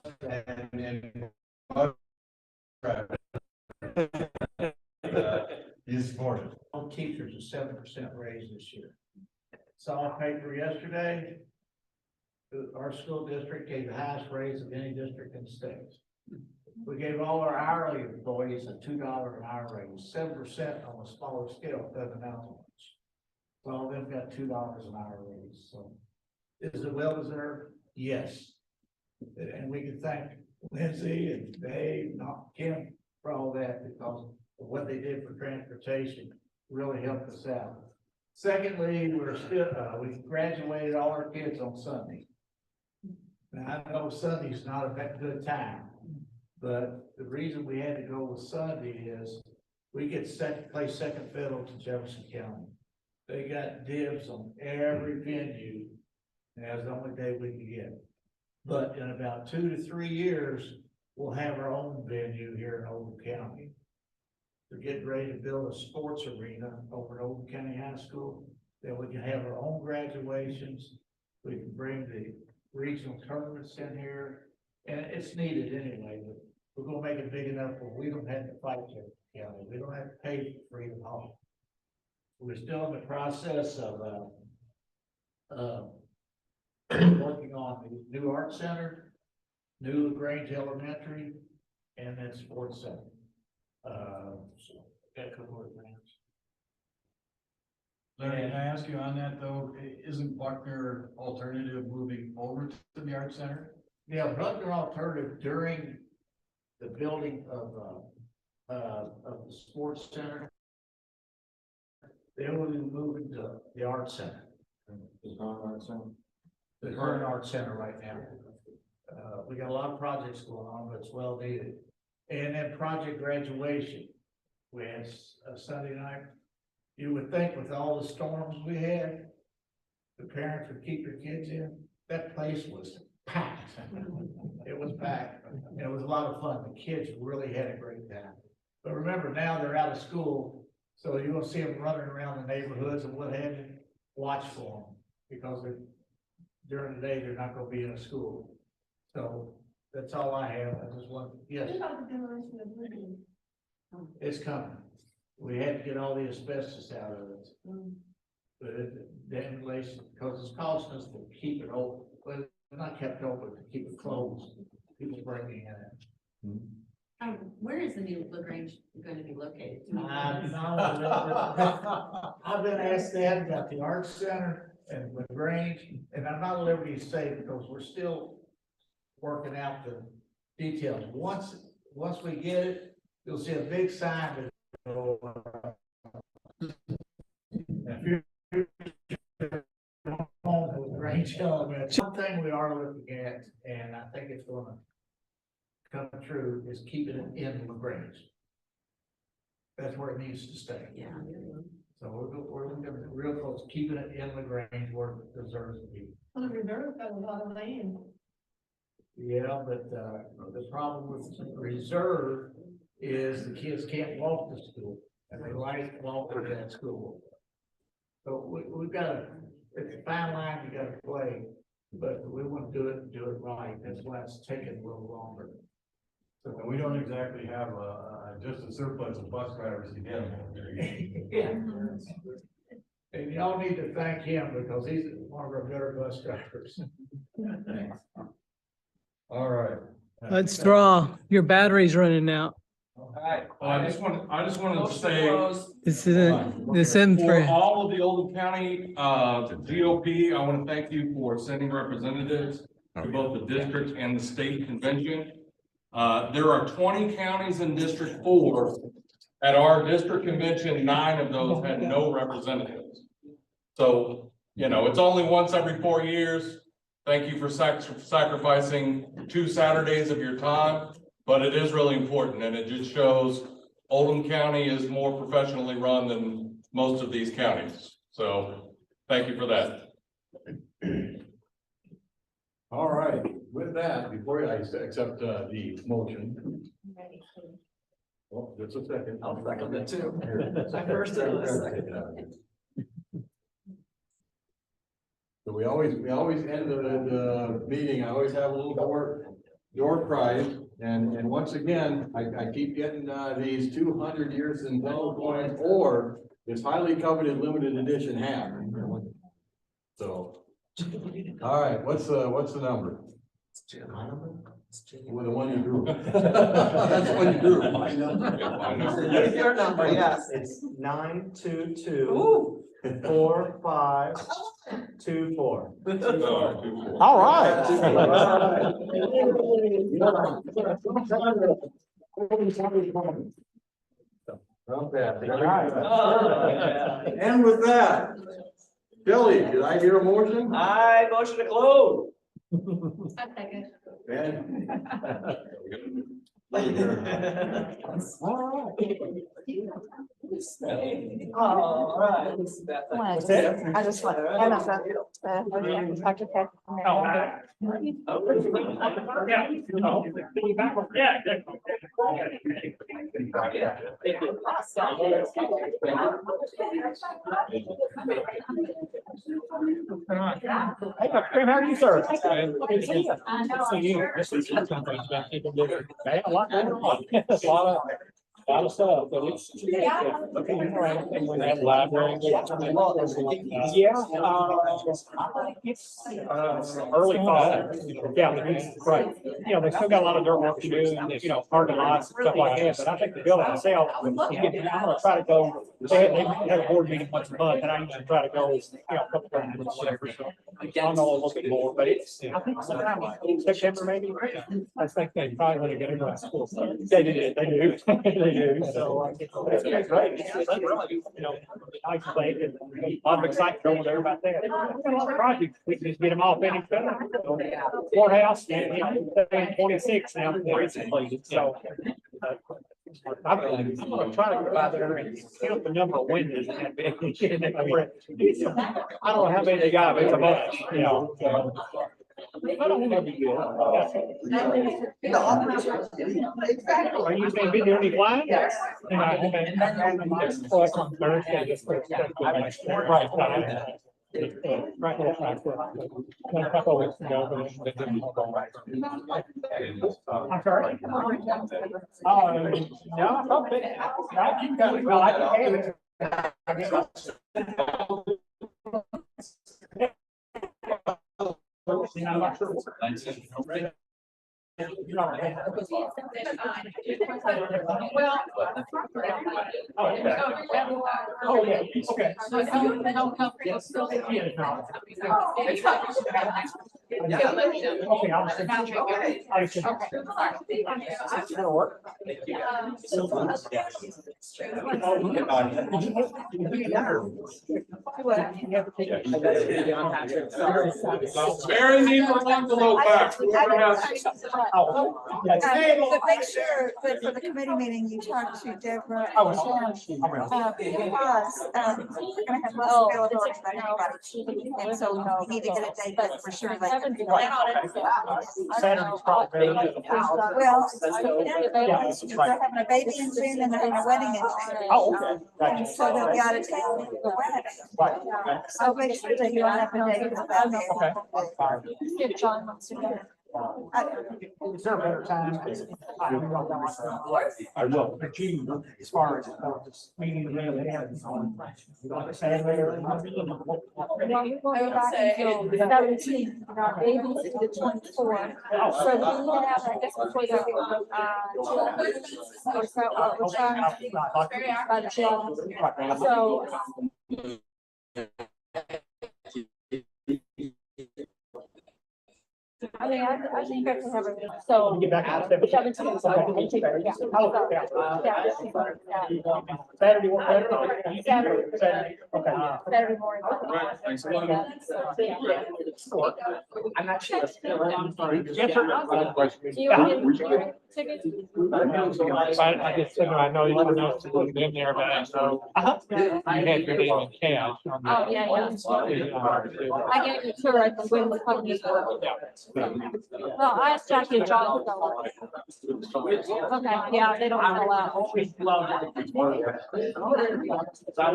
Speaker 1: you support it.
Speaker 7: All teachers a 7% raise this year. Saw a paper yesterday. Our school district gave the highest raise of any district in the state. We gave all our hourly employees a $2 an hour raise, 7% on a smaller scale, doesn't amount to much. So all of them got $2 an hour raise, so. Is it well deserved? Yes. And we can thank Lindsey and Dave, not Kim, for all that, because of what they did for transportation really helped us out. Secondly, we graduated all our kids on Sunday. Now, I know Sunday's not a good time, but the reason we had to go with Sunday is we get play second fiddle to Jefferson County. They got dibs on every venue, and that's the only day we can get. But in about 2 to 3 years, we'll have our own venue here in Oldham County. We're getting ready to build a sports arena over at Oldham County High School, that we can have our own graduations. We can bring the regional tournaments in here, and it's needed anyway, but we're gonna make it big enough where we don't have to fight Jefferson County. We don't have to pay for Freedom Hall. We're still in the process of working on the new art center, new LaGrange Elementary, and then sports center. So got a couple of grants.
Speaker 1: Larry, can I ask you on that though, isn't Buckner Alternative moving over to the art center?
Speaker 7: Yeah, Buckner Alternative during the building of the sports center, they will be moving to the art center. The current art center right now. We got a lot of projects going on, but it's well needed. And then project graduation. We had a Sunday night. You would think with all the storms we had, the parents would keep their kids in. That place was packed. It was packed. And it was a lot of fun. The kids really had a great time. But remember, now they're out of school, so you're gonna see them running around the neighborhoods and what have you. Watch for them, because during the day, they're not gonna be in a school. So that's all I have. I just want, yes.
Speaker 8: What about the demolition of Liberty?
Speaker 7: It's coming. We had to get all the asbestos out of it. But the demolition, because it's costing us to keep it open, well, it's not kept open, to keep it closed. People breaking in it.
Speaker 8: Where is the new LaGrange going to be located?
Speaker 7: I've been asked that about the Art Center and LaGrange, and I'm not at liberty to say because we're still working out the details. Once we get it, you'll see a big sign that LaGrange Elementary. Something we are looking at, and I think it's gonna come true, is keeping it in LaGrange. That's where it needs to stay.
Speaker 8: Yeah.
Speaker 7: So we're looking real close, keeping it in LaGrange where it deserves to be.
Speaker 8: Well, the reserve got a lot of land.
Speaker 7: Yeah, but the problem with the reserve is the kids can't walk to school, and they like walking to that school. So we've got it's a fine line we gotta play, but we want to do it right. That's why it's taking a little longer.
Speaker 1: So we don't exactly have just a surplus of bus drivers to get them.
Speaker 7: Yeah. And y'all need to thank him because he's one of our better bus drivers.
Speaker 1: All right.
Speaker 17: Let's draw. Your battery's running out.
Speaker 13: I just wanted to say.
Speaker 17: This isn't
Speaker 13: For
Speaker 17: for,
Speaker 13: all of the Oldham County, GOP, I want to thank you for sending representatives to both the district and the state convention. There are 20 counties in District 4. At our district convention, 9 of those had no representatives. So, it's only once every 4 years. Thank you for sacrificing 2 Saturdays of your time, but it is really important, and it just shows Oldham County is more professionally run than most of these counties. So thank you for that.
Speaker 1: All right, with with that, before I accept the motion. Well, just a second.
Speaker 11: I'll second it too.
Speaker 1: I
Speaker 11: first and a second.
Speaker 1: So we always end the meeting, I always have a little door prize. And once again, I keep getting these 200 years in gold coins or this highly coveted limited edition hat. So, all right, what's the number? Well, the one you drew. That's the one you drew.
Speaker 10: Use your number, yes, it's 9224524.
Speaker 6: All right.
Speaker 1: Okay. And with that, Kelly, did I hear a motion?
Speaker 11: I motion to close.
Speaker 1: Ben?
Speaker 11: All right.
Speaker 16: That's it? I just want, Dr. Peck.
Speaker 6: Hey, Dr. Prim, how are you, sir? Good to see you. See you. They have a lot going on. A lot of stuff, but it's. When they have library. Yeah. It's early fall. Yeah, right. You know, they still got a lot of dirt work to do, and parking lots and stuff like that, but I think the building itself, I'm gonna try to go, they have a board meeting once a month, and I usually try to go, a couple times or whatever, so. I'll know a little bit more, but it's, I think sometime in September maybe, I think they probably want to get into school. They do, they do, so. It's great. Nice place, and a lot of excitement over there about that. A lot of projects, we can just get them all finished up. Courthouse, and 26 now, it's completed, so. I'm gonna try to go by there and count the number of windows in that building. I don't know how many they got, but it's a bunch, I don't know if you do. Are you saying been there any flying? Yes. Well, on Thursday, just for right. Right. A couple weeks ago, but they didn't hold on. I'm sorry. No, I thought that. I keep going. Well, I can have it. I'm not sure.
Speaker 16: Well.
Speaker 6: Oh, yeah, okay. Okay, I'll just. That'll work.
Speaker 13: Mary, need for one below back.
Speaker 16: But make sure that for the committee meeting, you talk to Deborah. Because, we're gonna have less availability than anybody. And so we need to get a date that for sure they can.
Speaker 6: Saturday's probably.
Speaker 16: Well, they're having a baby in June and they're having a wedding in June.
Speaker 6: Oh, okay.
Speaker 16: And so they'll be out of town for the wedding.
Speaker 6: Right.
Speaker 16: So make sure that you don't have a date for that.
Speaker 6: Okay.
Speaker 16: Get John wants to go.
Speaker 6: Is there a better time? I will, but you, as far as this meeting, really has on Saturday or.
Speaker 16: We're back until the 17th, and our baby's the 24th. So we have, I guess, before they or so, we're trying by the 12th. So. I mean, I think I can have it, so.
Speaker 6: Get back on
Speaker 16: 17th.
Speaker 6: Saturday, what,
Speaker 16: Saturday.
Speaker 6: Okay.
Speaker 16: Saturday morning.
Speaker 13: Thanks a lot.
Speaker 6: I'm not sure.
Speaker 16: Do you want me to-
Speaker 15: tickets?
Speaker 3: I just said, I know you know to put it in there, but I know you had your name in cash.
Speaker 15: Oh, yeah, yeah. I gave it to her at the women's club meeting. Well, I asked Jackie and John. Okay, yeah, they don't sell out.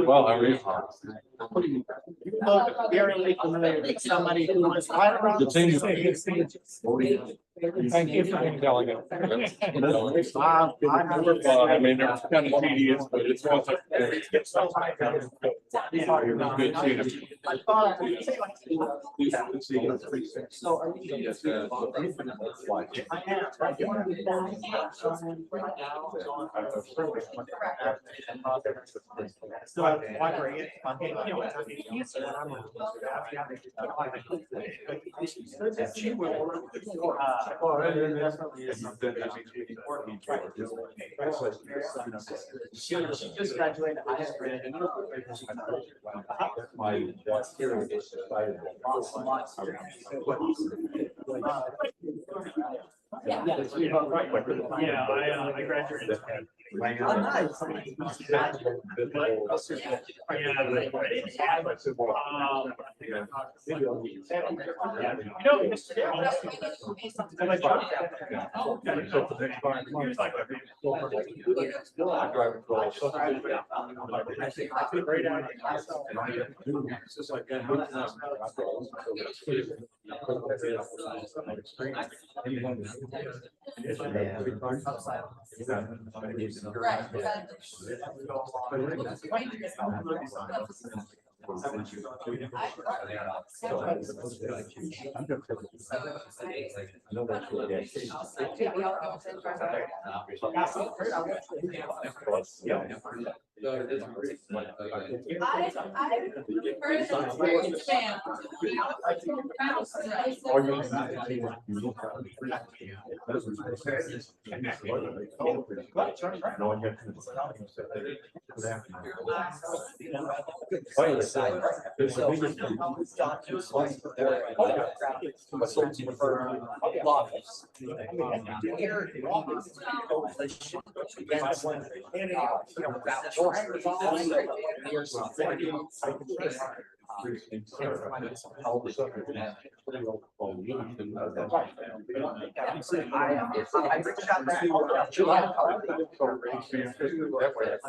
Speaker 1: Well, I read.
Speaker 3: Very familiar with somebody who was right around.
Speaker 1: The thing is-
Speaker 3: Thank you for being delegate.
Speaker 13: I mean, they're kind of tedious, but it's one of
Speaker 3: So are you? So I'm wondering if I'm, you know, it's an answer. She will. She just graduated high school. Yeah, I graduated. Oh, nice.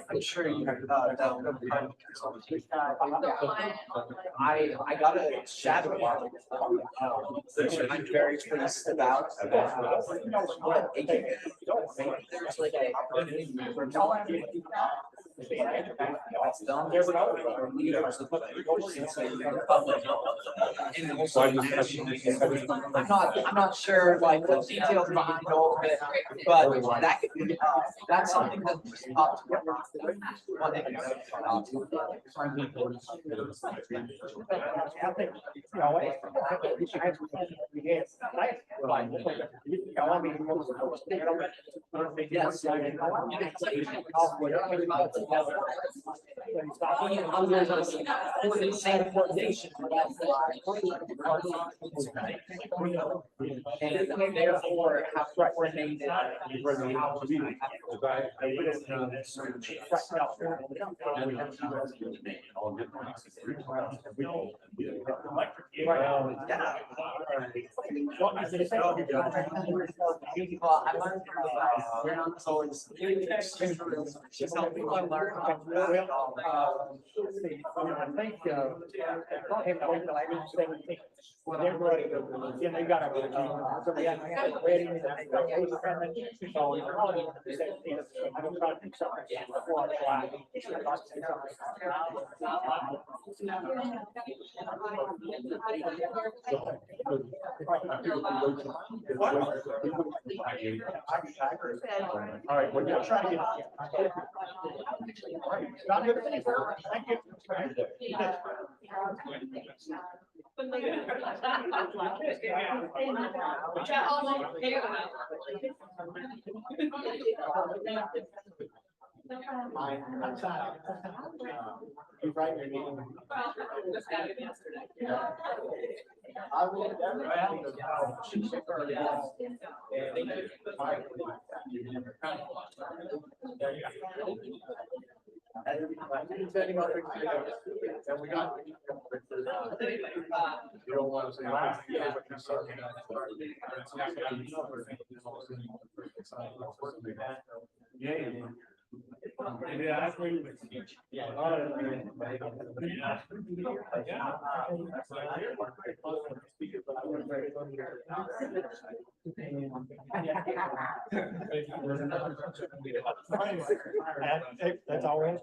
Speaker 3: I'm sure you I got a shadow which I'm very pleased about. There's like a I'm not sure like the details behind all of it, but that could be, that's something that and therefore have coordinated. All right, we're gonna try to get.
Speaker 1: You don't want to say. Yeah. Yeah, I agree with you.
Speaker 6: That's all.